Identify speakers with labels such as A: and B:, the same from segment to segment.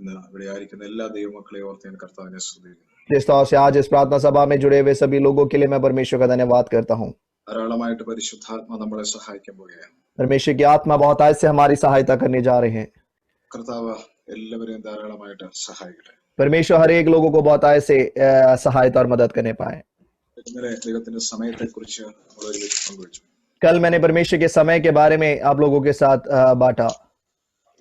A: ഇന്ന് ഇവിടെ ആയിരിക്കുന്ന എല്ലാ ദൈവമക്കളെയും ഓർത്ത് ഞാൻ കർത്താവിനെ സ്തുതിക്കുന്നു.
B: जिस तरह से आज इस प्रार्थना सभा में जुड़े हुए सभी लोगों के लिए मैं परमेश्वर का धन्यवाद करता हूँ।
A: ധാരാളമായിട്ട് പരിശുദ്ധാത്മ നമ്മളെ സഹായിക്കാൻ പോകുകയാണ്.
B: परमेश्वर की आत्मा बहुत आज से हमारी सहायता करने जा रहे हैं।
A: കർത്താവ് എല്ലാവരെയും ധാരാളമായിട്ട് സഹായിക്കട്ടെ.
B: परमेश्वर हर एक लोगों को बहुत आज से सहायता और मदद करने पाए।
A: ഇന്നലെ ദൈവത്തിന്റെ സമയത്തെ കുറിച്ച് നമ്മൾ ഒരുമിച്ച് പങ്കുവച്ചു.
B: कल मैंने परमेश्वर के समय के बारे में आप लोगों के साथ बांटा।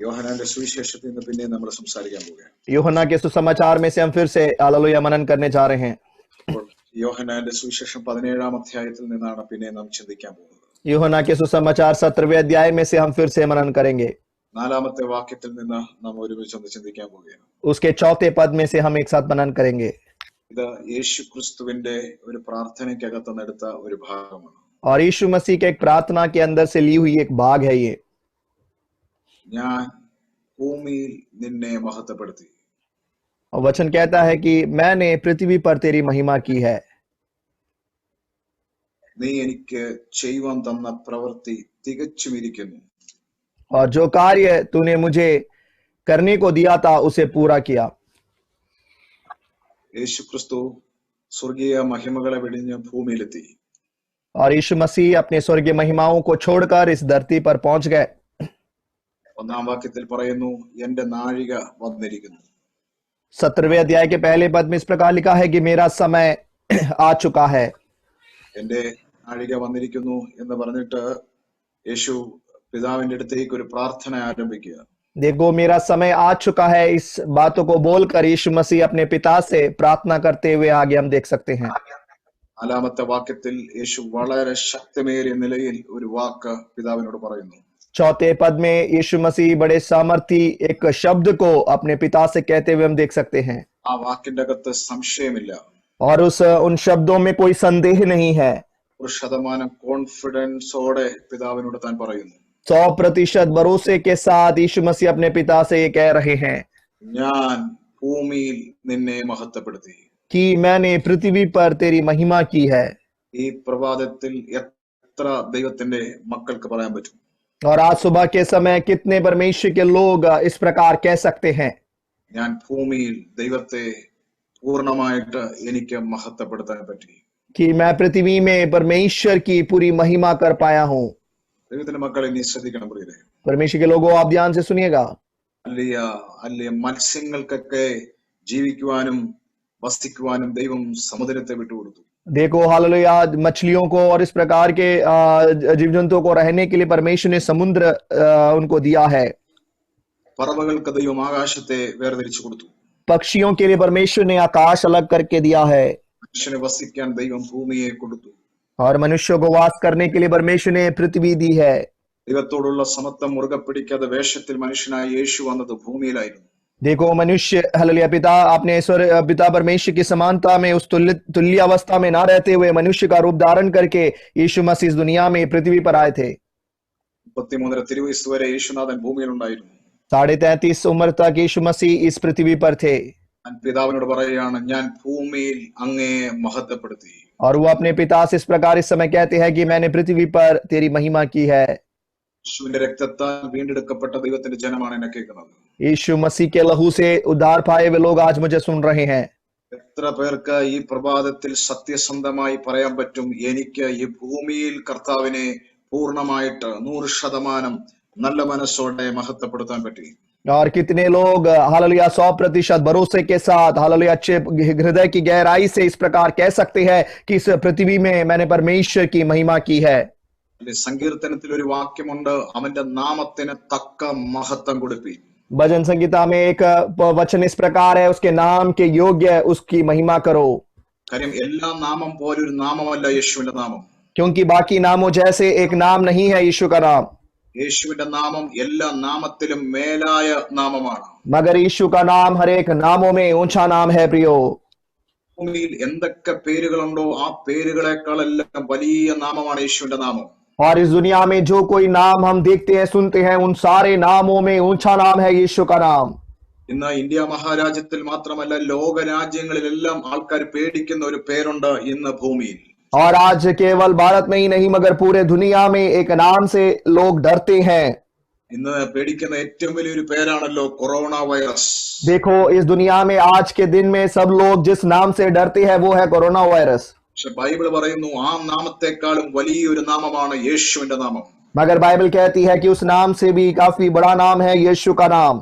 A: യോഹന്നാന്റെ സുവിശേഷത്തിൽ നിന്ന് പിന്നെ നമ്മൾ സംസാരിക്കാൻ പോവുകയാണ്.
B: यूहन्ना के सुसमाचार में से हम फिर से हालेलुया मनन करने जा रहे हैं।
A: യോഹന്നാന്റെ സുവിശേഷം 17-ാം അധ്യായത്തിൽ നിന്നാണ് പിന്നെ നാം ചിന്തിക്കാൻ പോകുന്നത്.
B: यूहन्ना के सुसमाचार 17वें अध्याय में से हम फिर से मनन करेंगे।
A: 4-ാമത്തെ വാക്യത്തിൽ നിന്ന് നാം ഒരുമിച്ച് ഒന്ന് ചിന്തിക്കാൻ പോവുകയാണ്.
B: उसके 4थे पद में से हम एक साथ मनन करेंगे।
A: ഇത് യേശു ക്രിസ്തുവിന്റെ ഒരു പ്രാർത്ഥനയ്ക്കകത്ത് എടുത്ത ഒരു ഭാഗമാണ്.
B: और यीशु मसीह के एक प्रार्थना के अंदर से ली हुई एक भाग है ये।
A: ഞാൻ ഭൂമിയിൽ നിന്നെ മഹത്വപ്പെടുത്തി.
B: और वचन कहता है कि मैंने पृथ्वी पर तेरी महिमा की है।
A: നീ എനിക്ക് ചെയ്യുവാൻ തന്ന പ്രവൃത്തി തികച്ചും ഇരിക്കുന്നു.
B: और जो कार्य तूने मुझे करने को दिया था उसे पूरा किया।
A: യേശു ക്രിസ്തു സ്വർഗീയ മഹിമകളെ വെടിഞ്ഞ് ഭൂമിയിലെത്തി.
B: और यीशु मसीह अपने स्वर्गीय महिमाओं को छोड़कर इस धरती पर पहुंच गए।
A: 1-ാം വാക്യത്തിൽ പറയുന്നു, എന്റെ നാഴിക വന്നിരിക്കുന്നു.
B: 17वें अध्याय के पहले पद में इस प्रकार लिखा है कि मेरा समय आ चुका है।
A: എന്റെ നാഴിക വന്നിരിക്കുന്നു എന്ന് പറഞ്ഞിട്ട് യേശു പിതാവിന്റെ അടുത്തേക്ക് ഒരു പ്രാർത്ഥന ആരംഭിക്കുക.
B: देखो मेरा समय आ चुका है, इस बातों को बोलकर यीशु मसीह अपने पिता से प्रार्थना करते हुए आगे हम देख सकते हैं।
A: 4-ാമത്തെ വാക്യത്തിൽ യേശു വളരെ ശക്തമേറിയ നിലയിൽ ഒരു വാക്ക് പിതാവിനോട് പറയുന്നു.
B: 4थे पद में यीशु मसीह बड़े सामर्थी एक शब्द को अपने पिता से कहते हुए हम देख सकते हैं।
A: ആ വാക്കിന്റെ അകത്ത് സംശയമില്ല.
B: और उन शब्दों में कोई संदेह नहीं है।
A: 100% കോൺഫിഡൻസോടെ പിതാവിനോട് താൻ പറയുന്നു,
B: 100% भरोसे के साथ यीशु मसीह अपने पिता से ये कह रहे हैं
A: ഞാൻ ഭൂമിയിൽ നിന്നെ മഹത്വപ്പെടുത്തി.
B: कि मैंने पृथ्वी पर तेरी महिमा की है।
A: ഈ പ്രഭാതത്തിൽ എത്ര ദൈവത്തിന്റെ മക്കൾക്ക് പറയാൻ പറ്റും?
B: और आज सुबह के समय कितने परमेश्वर के लोग इस प्रकार कह सकते हैं
A: ഞാൻ ഭൂമിയിൽ ദൈവത്തെ പൂർണ്ണമായിട്ട് എനിക്ക് മഹത്വപ്പെടുത്താൻ പറ്റി.
B: कि मैं पृथ्वी में परमेश्वर की पूरी महिमा कर पाया हूँ।
A: ദൈവത്തിന്റെ മക്കളെ നീ ശ്രദ്ധിക്കണം പ്രിയരെ.
B: परमेश्वर के लोगों आप ध्यान से सुनिएगा।
A: അല്ലെ മത്സ്യങ്ങൾക്കൊക്കെ ജീവിക്കുവാനും വസിക്കുവാനും ദൈവം സമുദ്രത്തെ വിട്ടുകൊടുത്തു.
B: देखो हालेलुया, मछलियों को और इस प्रकार के जीव जंतुओं को रहने के लिए परमेश्वर ने समुद्र उनको दिया है।
A: പറവകൾക്ക് ദൈവം ആകാശത്തെ വേർതിരിച്ചു കൊടുത്തു.
B: पक्षियों के लिए परमेश्वर ने आकाश अलग करके दिया है।
A: മനുഷ്യനെ വസിക്കാൻ ദൈവം ഭൂമിയെ കൊടുത്തു.
B: और मनुष्य को वास करने के लिए परमेश्वर ने पृथ्वी दी है।
A: ദൈവത്തോടുള്ള സമത്വം മുറുകെ പിടിക്കാതെ വേഷത്തിൽ മനുഷ്യനായ യേശു വന്നത് ഭൂമിയിലായിരുന്നു.
B: देखो मनुष्य हालेलुया पिता परमेश्वर की समानता में उस तुल्य अवस्था में ना रहते हुए मनुष्य का रूप धारण करके यीशु मसीह इस दुनिया में पृथ्वी पर आए थे।
A: 33 തിരുവയസ്സ് വരെ യേശുനാഥൻ ഭൂമിയിലുണ്ടായിരുന്നു.
B: 33.5 उम्र तक यीशु मसीह इस पृथ्वी पर थे।
A: ഞാൻ പിതാവിനോട് പറയുകയാണ്, ഞാൻ ഭൂമിയിൽ അങ്ങേ മഹത്വപ്പെടുത്തി.
B: और वो अपने पिता से इस प्रकार इस समय कहते हैं कि मैंने पृथ्वी पर तेरी महिमा की है।
A: യേശുവിന്റെ രക്തത്താൽ വീണ്ടെടുക്കപ്പെട്ട ദൈവത്തിന്റെ ജനമാണ് എന്നെ കേൾക്കുന്നത്.
B: यीशु मसीह के लहू से उद्धार पाए हुए लोग आज मुझे सुन रहे हैं।
A: എത്ര പേർക്ക് ഈ പ്രഭാതത്തിൽ സത്യസന്ധമായി പറയാൻ പറ്റും, എനിക്ക് ഈ ഭൂമിയിൽ കർത്താവിനെ പൂർണ്ണമായിട്ട് 100% നല്ല മനസ്സോടെ മഹത്വപ്പെടുത്താൻ പറ്റി?
B: और कितने लोग हालेलुया 100% भरोसे के साथ हालेलुया अच्छे हृदय की गहराई से इस प्रकार कह सकते हैं कि इस पृथ्वी में मैंने परमेश्वर की महिमा की है।
A: സങ്കീർത്തനത്തിൽ ഒരു വാക്യമുണ്ട്, അവന്റെ നാമത്തിന് തക്ക മഹത്വം കൊടുപ്പി.
B: भजन संगीता में एक वचन इस प्रकार है, उसके नाम के योग्य उसकी महिमा करो।
A: കാര്യം എല്ലാ നാമം പോലെ ഒരു നാമമല്ല യേശുവിന്റെ നാമം.
B: क्योंकि बाकी नामों जैसे एक नाम नहीं है यीशु का नाम।
A: യേശുവിന്റെ നാമം എല്ലാ നാമത്തിലും മേലായ നാമമാണ്.
B: मगर यीशु का नाम हर एक नामों में ऊंचा नाम है प्रियो।
A: ഭൂമിയിൽ എന്തൊക്കെ പേരുകളുണ്ടോ ആ പേരുകളെക്കാളെല്ലാം വലിയ നാമമാണ് യേശുവിന്റെ നാമം.
B: और इस दुनिया में जो कोई नाम हम देखते हैं सुनते हैं उन सारे नामों में ऊंचा नाम है यीशु का नाम।
A: ഇന്ന് ഇന്ത്യ മഹാരാജ്യത്തിൽ മാത്രമല്ല ലോക രാജ്യങ്ങളിലെല്ലാം ആൾക്കാർ പേടിക്കുന്ന ഒരു പേരുണ്ട് ഇന്ന് ഭൂമിയിൽ.
B: और आज केवल भारत में ही नहीं मगर पूरे दुनिया में एक नाम से लोग डरते हैं।
A: ഇന്ന് പേടിക്കുന്ന ഏറ്റവും വലിയൊരു പേരാണല്ലോ കൊറോണ വൈറസ്.
B: देखो इस दुनिया में आज के दिन में सब लोग जिस नाम से डरते हैं वो है कोरोना वायरस।
A: പക്ഷെ ബൈബിൾ പറയുന്നു ആ നാമത്തെക്കാളും വലിയൊരു നാമമാണ് യേശുവിന്റെ നാമം.
B: मगर बाइबल कहती है कि उस नाम से भी काफी बड़ा नाम है यीशु का नाम।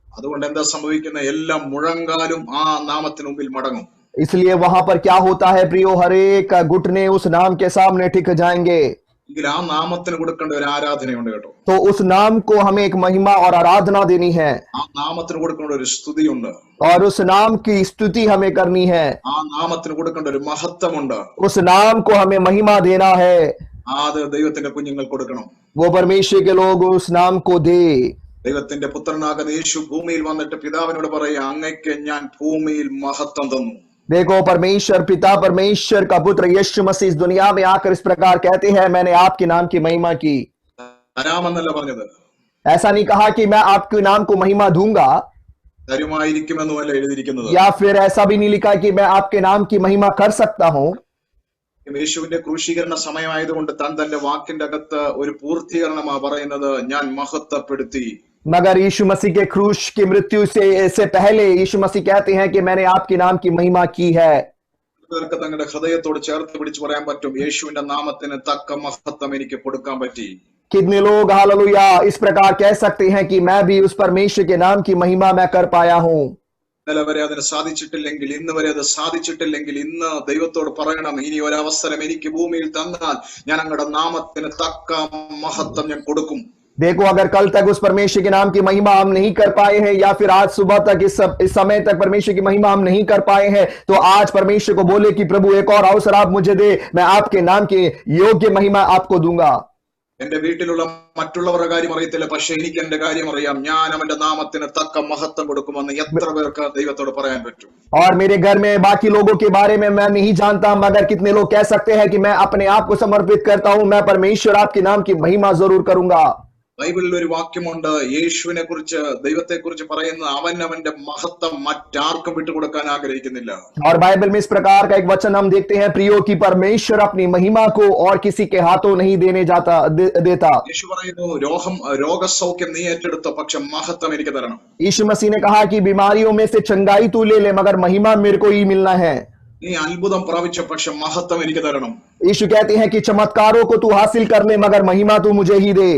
A: അതുകൊണ്ട് എന്താ സംഭവിക്കുന്ന, എല്ലാ മുഴങ്കാലും ആ നാമത്തിന് മുമ്പിൽ മടങ്ങും.
B: इसलिए वहां पर क्या होता है प्रियो, हर एक घुटने उस नाम के सामने टिक जाएंगे।
A: എങ്കിൽ ആ നാമത്തിന് കൊടുക്കേണ്ട ഒരു ആരാധനയുണ്ട് കേട്ടോ.
B: तो उस नाम को हमें एक महिमा और आराधना देनी है
A: ആ നാമത്തിന് കൊടുക്കേണ്ട ഒരു സ്തുതിയുണ്ട്.
B: और उस नाम की स्तुति हमें करनी है।
A: ആ നാമത്തിന് കൊടുക്കേണ്ട ഒരു മഹത്വമുണ്ട്.
B: उस नाम को हमें महिमा देना है।
A: അത് ദൈവത്തിന്റെ കുഞ്ഞുങ്ങൾ കൊടുക്കണം.
B: वो परमेश्वर के लोग उस नाम को दे।
A: ദൈവത്തിന്റെ പുത്രനാകുന്ന യേശു ഭൂമിയിൽ വന്നിട്ട് പിതാവിനോട് പറയുക, അങ്ങയ്ക്ക് ഞാൻ ഭൂമിയിൽ മഹത്വം തന്നു.
B: देखो परमेश्वर पिता, परमेश्वर का पुत्र यीशु मसीह इस दुनिया में आकर इस प्रकार कहते हैं, मैंने आपके नाम की महिमा की।
A: തരാമെന്നല്ല പറഞ്ഞത്,
B: ऐसा नहीं कहा कि मैं आपके नाम को महिमा दूंगा,
A: തരുമായിരിക്കുമെന്നുമല്ല എഴുതിയിരിക്കുന്നത്.
B: या फिर ऐसा भी नहीं लिखा कि मैं आपके नाम की महिमा कर सकता हूं।
A: യേശുവിന്റെ ക്രൂശീകരണ സമയമായതുകൊണ്ട് താൻ തന്റെ വാക്കിന്റെ അകത്ത് ഒരു പൂർത്തീകരണമാ പറയുന്നത്, ഞാൻ മഹത്വപ്പെടുത്തി.
B: मगर यीशु मसीह के क्रूस की मृत्यु से पहले यीशु मसीह कहते हैं कि मैंने आपके नाम की महिमा की है।
A: ഇവർക്ക് തങ്ങളുടെ ഹൃദയത്തോട് ചേർത്ത് പിടിച്ച് പറയാൻ പറ്റും, യേശുവിന്റെ നാമത്തിന് തക്ക മഹത്വം എനിക്ക് കൊടുക്കാൻ പറ്റി.
B: कितने लोग हालेलुया इस प्रकार कह सकते हैं कि मैं भी उस परमेश्वर के नाम की महिमा मैं कर पाया हूं।
A: ഇന്നലെ വരെ അതിന് സാധിച്ചിട്ടില്ലെങ്കിൽ, ഇന്ന് വരെ അത് സാധിച്ചിട്ടില്ലെങ്കിൽ, ഇന്ന് ദൈവത്തോട് പറയണം, ഇനി ഒരവസരം എനിക്ക് ഭൂമിയിൽ തന്നാൽ ഞാൻ അങ്ങയുടെ നാമത്തിന് തക്ക മഹത്വം ഞാൻ കൊടുക്കും.
B: देखो अगर कल तक उस परमेश्वर के नाम की महिमा हम नहीं कर पाए हैं, या फिर आज सुबह तक इस समय तक परमेश्वर की महिमा हम नहीं कर पाए हैं, तो आज परमेश्वर को बोले कि प्रभु एक और अवसर आप मुझे दे, मैं आपके नाम की योग्य महिमा आपको दूंगा।
A: എന്റെ വീട്ടിലുള്ള മറ്റുള്ളവരുടെ കാര്യം അറിയത്തില്ല, പക്ഷെ എനിക്ക് എന്റെ കാര്യം അറിയാം, ഞാൻ അവന്റെ നാമത്തിന് തക്ക മഹത്വം കൊടുക്കുമെന്ന് എത്ര പേർക്ക് ദൈവത്തോട് പറയാൻ പറ്റും?
B: और मेरे घर में बाकी लोगों के बारे में मैं नहीं जानता, मगर कितने लोग कह सकते हैं कि मैं अपने आप को समर्पित करता हूं, मैं परमेश्वर आपके नाम की महिमा जरूर करूंगा।
A: ബൈബിളിൽ ഒരു വാക്യമുണ്ട്, യേശുവിനെ കുറിച്ച് ദൈവത്തെ കുറിച്ച് പറയുന്ന അവൻ അവന്റെ മഹത്വം മറ്റാർക്കും വിട്ടുകൊടുക്കാൻ ആഗ്രഹിക്കുന്നില്ല.
B: और बाइबल में इस प्रकार का एक वचन हम देखते हैं प्रियो की परमेश्वर अपनी महिमा को और किसी के हाथों नहीं देने देता।
A: യേശു പറയുന്നു, രോഗസൗഖ്യം നീ ഏറ്റെടുത്തോ, പക്ഷെ മഹത്വം എനിക്ക് തരണം.
B: यीशु मसीह ने कहा कि बीमारियों में से चंगाई तू ले ले, मगर महिमा मेरे को ही मिलना है।
A: നീ അത്ഭുതം പ്രാപിച്ച, പക്ഷെ മഹത്വം എനിക്ക് തരണം.
B: यीशु कहते हैं कि चमत्कारों को तू हासिल कर ले, मगर महिमा तू मुझे ही दे।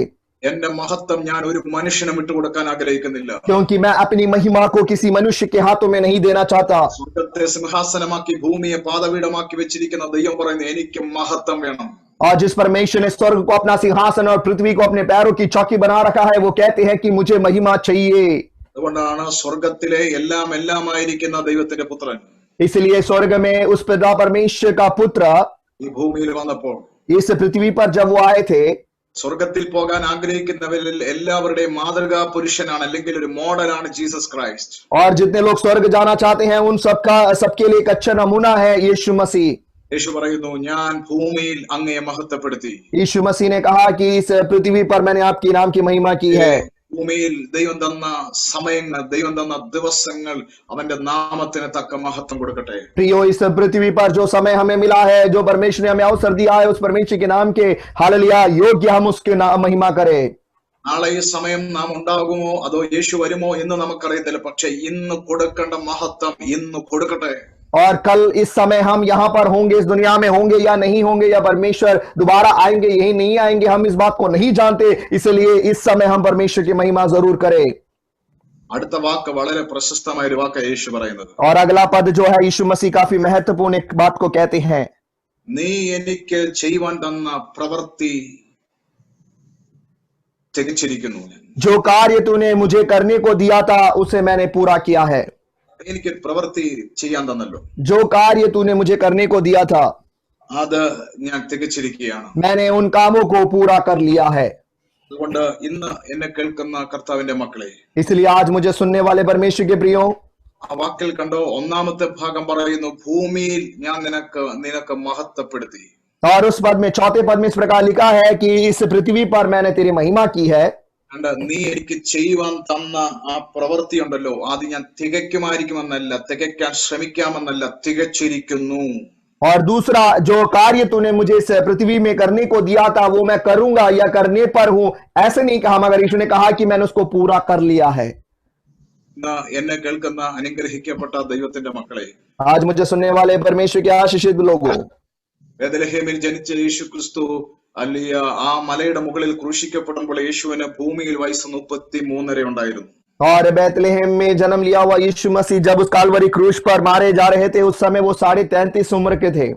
A: എന്റെ മഹത്വം ഞാൻ ഒരു മനുഷ്യനെ വിട്ടുകൊടുക്കാൻ ആഗ്രഹിക്കുന്നില്ല.
B: क्योंकि मैं अपनी महिमा को किसी मनुष्य के हाथों में नहीं देना चाहता।
A: സ്വർഗ്ഗത്തെ സിംഹാസനമാക്കി ഭൂമിയെ പാദപീഠമാക്കി വെച്ചിരിക്കുന്ന ദൈവം പറയുന്നു, എനിക്ക് മഹത്വം വേണം.
B: और जिस परमेश्वर ने स्वर्ग को अपना सिंहासन और पृथ्वी को अपने पैरों की चौकी बना रखा है, वो कहते हैं कि मुझे महिमा चाहिए।
A: അതുകൊണ്ടാണ് സ്വർഗത്തിലെ എല്ലാമായിരിക്കുന്ന ദൈവത്തിന്റെ പുത്രൻ
B: इसलिए स्वर्ग में उस पिता परमेश्वर का पुत्र
A: ഈ ഭൂമിയിൽ വന്നപ്പോൾ,
B: इस पृथ्वी पर जब वो आए थे,
A: സ്വർഗത്തിൽ പോകാൻ ആഗ്രഹിക്കുന്നവരിൽ എല്ലാവരുടെയും മാതൃകാ പുരുഷനാണ്, അല്ലെങ്കിൽ ഒരു മോഡലാണ് ജീസസ് ക്രൈസ്റ്റ്.
B: और जितने लोग स्वर्ग जाना चाहते हैं उन सबके लिए एक अच्छा नमूना है यीशु मसीह।
A: യേശു പറയുന്നു, ഞാൻ ഭൂമിയിൽ അങ്ങയെ മഹത്വപ്പെടുത്തി.
B: यीशु मसीह ने कहा कि इस पृथ्वी पर मैंने आपके नाम की महिमा की है।
A: ഭൂമിയിൽ ദൈവം തന്ന സമയങ്ങൾ, ദൈവം തന്ന ദിവസങ്ങൾ അവന്റെ നാമത്തിന് തക്ക മഹത്വം കൊടുക്കട്ടെ.
B: प्रियो इस पृथ्वी पर जो समय हमें मिला है, जो परमेश्वर ने हमें अवसर दिया है, उस परमेश्वर के नाम के हालेलुया योग्य हम उसके महिमा करें।
A: നാളെ ഈ സമയം നാം ഉണ്ടാകുമോ അതോ യേശു വരുമോ എന്ന് നമുക്കറിയത്തില്ല, പക്ഷെ ഇന്ന് കൊടുക്കേണ്ട മഹത്വം ഇന്ന് കൊടുക്കട്ടെ.
B: और कल इस समय हम यहाँ पर होंगे, इस दुनिया में होंगे या नहीं होंगे, या परमेश्वर दोबारा आएंगे यही नहीं आएंगे, हम इस बात को नहीं जानते, इसलिए इस समय हम परमेश्वर की महिमा जरूर करें।
A: അടുത്ത വാക്ക് വളരെ പ്രശസ്തമായ ഒരു വാക്ക് യേശു പറയുന്നത്.
B: और अगला पद जो है यीशु मसीह काफी महत्वपूर्ण एक बात को कहते हैं,
A: നീ എനിക്ക് ചെയ്യുവാൻ തന്ന പ്രവൃത്തി തികച്ചിരിക്കുന്നു.
B: जो कार्य तूने मुझे करने को दिया था उसे मैंने पूरा किया है।
A: എനിക്ക് പ്രവൃത്തി ചെയ്യാൻ തന്നല്ലോ,
B: जो कार्य तूने मुझे करने को दिया था
A: അത് ഞാൻ തികച്ചിരിക്കുകയാണ്.
B: मैंने उन कामों को पूरा कर लिया है।
A: അതുകൊണ്ട് ഇന്ന് എന്നെ കേൾക്കുന്ന കർത്താവിന്റെ മക്കളെ,
B: इसलिए आज मुझे सुनने वाले परमेश्वर के प्रियो,
A: ആ വാക്കിൽ കണ്ടോ, ഒന്നാമത്തെ ഭാഗം പറയുന്നു, ഭൂമിയിൽ ഞാൻ നിനക്ക് മഹത്വപ്പെടുത്തി.
B: और उस पद में चौथे पद में इस प्रकार लिखा है कि इस पृथ्वी पर मैंने तेरी महिमा की है।
A: നീ എനിക്ക് ചെയ്യുവാൻ തന്ന ആ പ്രവൃത്തി ഉണ്ടല്ലോ, അത് ഞാൻ തികയ്ക്കുമായിരിക്കുമെന്നല്ല, തികയ്ക്കാൻ ശ്രമിക്കാമെന്നല്ല, തികച്ചിരിക്കുന്നു.
B: और दूसरा, जो कार्य तूने मुझे इस पृथ्वी में करने को दिया था वो मैं करूंगा या करने पर हूं, ऐसे नहीं कहा, मगर यीशु ने कहा कि मैंने उसको पूरा कर लिया है।
A: ഇന്ന് എന്നെ കേൾക്കുന്ന അനുഗ്രഹിക്കപ്പെട്ട ദൈവത്തിന്റെ മക്കളെ,
B: आज मुझे सुनने वाले परमेश्वर के आशीषित लोगों,
A: ബേത്ലഹേമിൽ ജനിച്ച യേശു ക്രിസ്തു അല്ലിയ ആ മലയുടെ മുകളിൽ ക്രൂശിക്കപ്പെടുമ്പോൾ യേശുവിന് ഭൂമിയിൽ വയസ്സ് 33 ഉണ്ടായിരുന്നു.
B: और बैतलहम में जन्म लिया हुआ यीशु मसीह जब उस कालवरी क्रूस पर मारे जा रहे थे, उस समय वो 33.5 उम्र के थे।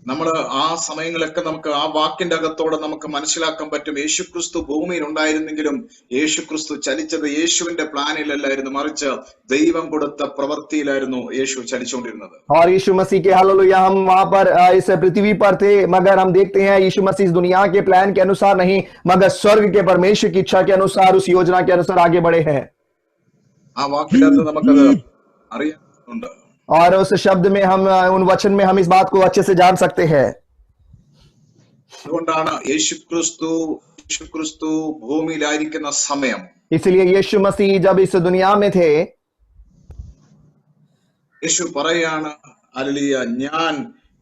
A: നമ്മള് ആ സമയങ്ങളൊക്കെ നമുക്ക് ആ വാക്കിന്റെ അകത്തോടെ നമുക്ക് മനസ്സിലാക്കാൻ പറ്റും, യേശുക്രിസ്തു ഭൂമിയിൽ ഉണ്ടായിരുന്നെങ്കിലും യേശുക്രിസ്തു ചലിച്ചത് യേശുവിന്റെ പ്ലാനിലല്ലായിരുന്നു, മറിച്ച് ദൈവം കൊടുത്ത പ്രവൃത്തിയിലായിരുന്നു യേശു ചലിച്ചുകൊണ്ടിരുന്നത്.
B: और यीशु मसीह के हालेलुया, हम वहां पर इस पृथ्वी पर थे, मगर हम देखते हैं यीशु मसीह इस दुनिया के प्लान के अनुसार नहीं, मगर स्वर्ग के परमेश्वर की इच्छा के अनुसार, उस योजना के अनुसार आगे बढ़े हैं।
A: ആ വാക്കിന്റെ അകത്ത് നമുക്കത് അറിയാനുണ്ട്.
B: और उस शब्द में हम, उन वचन में हम इस बात को अच्छे से जान सकते हैं।
A: അതുകൊണ്ടാണ് യേശുക്രിസ്തു ഭൂമിയിലായിരിക്കുന്ന സമയം,
B: इसलिए यीशु मसीह जब इस दुनिया में थे,
A: യേശു പറയാണ്, ഹല്ലേലൂയ, ഞാൻ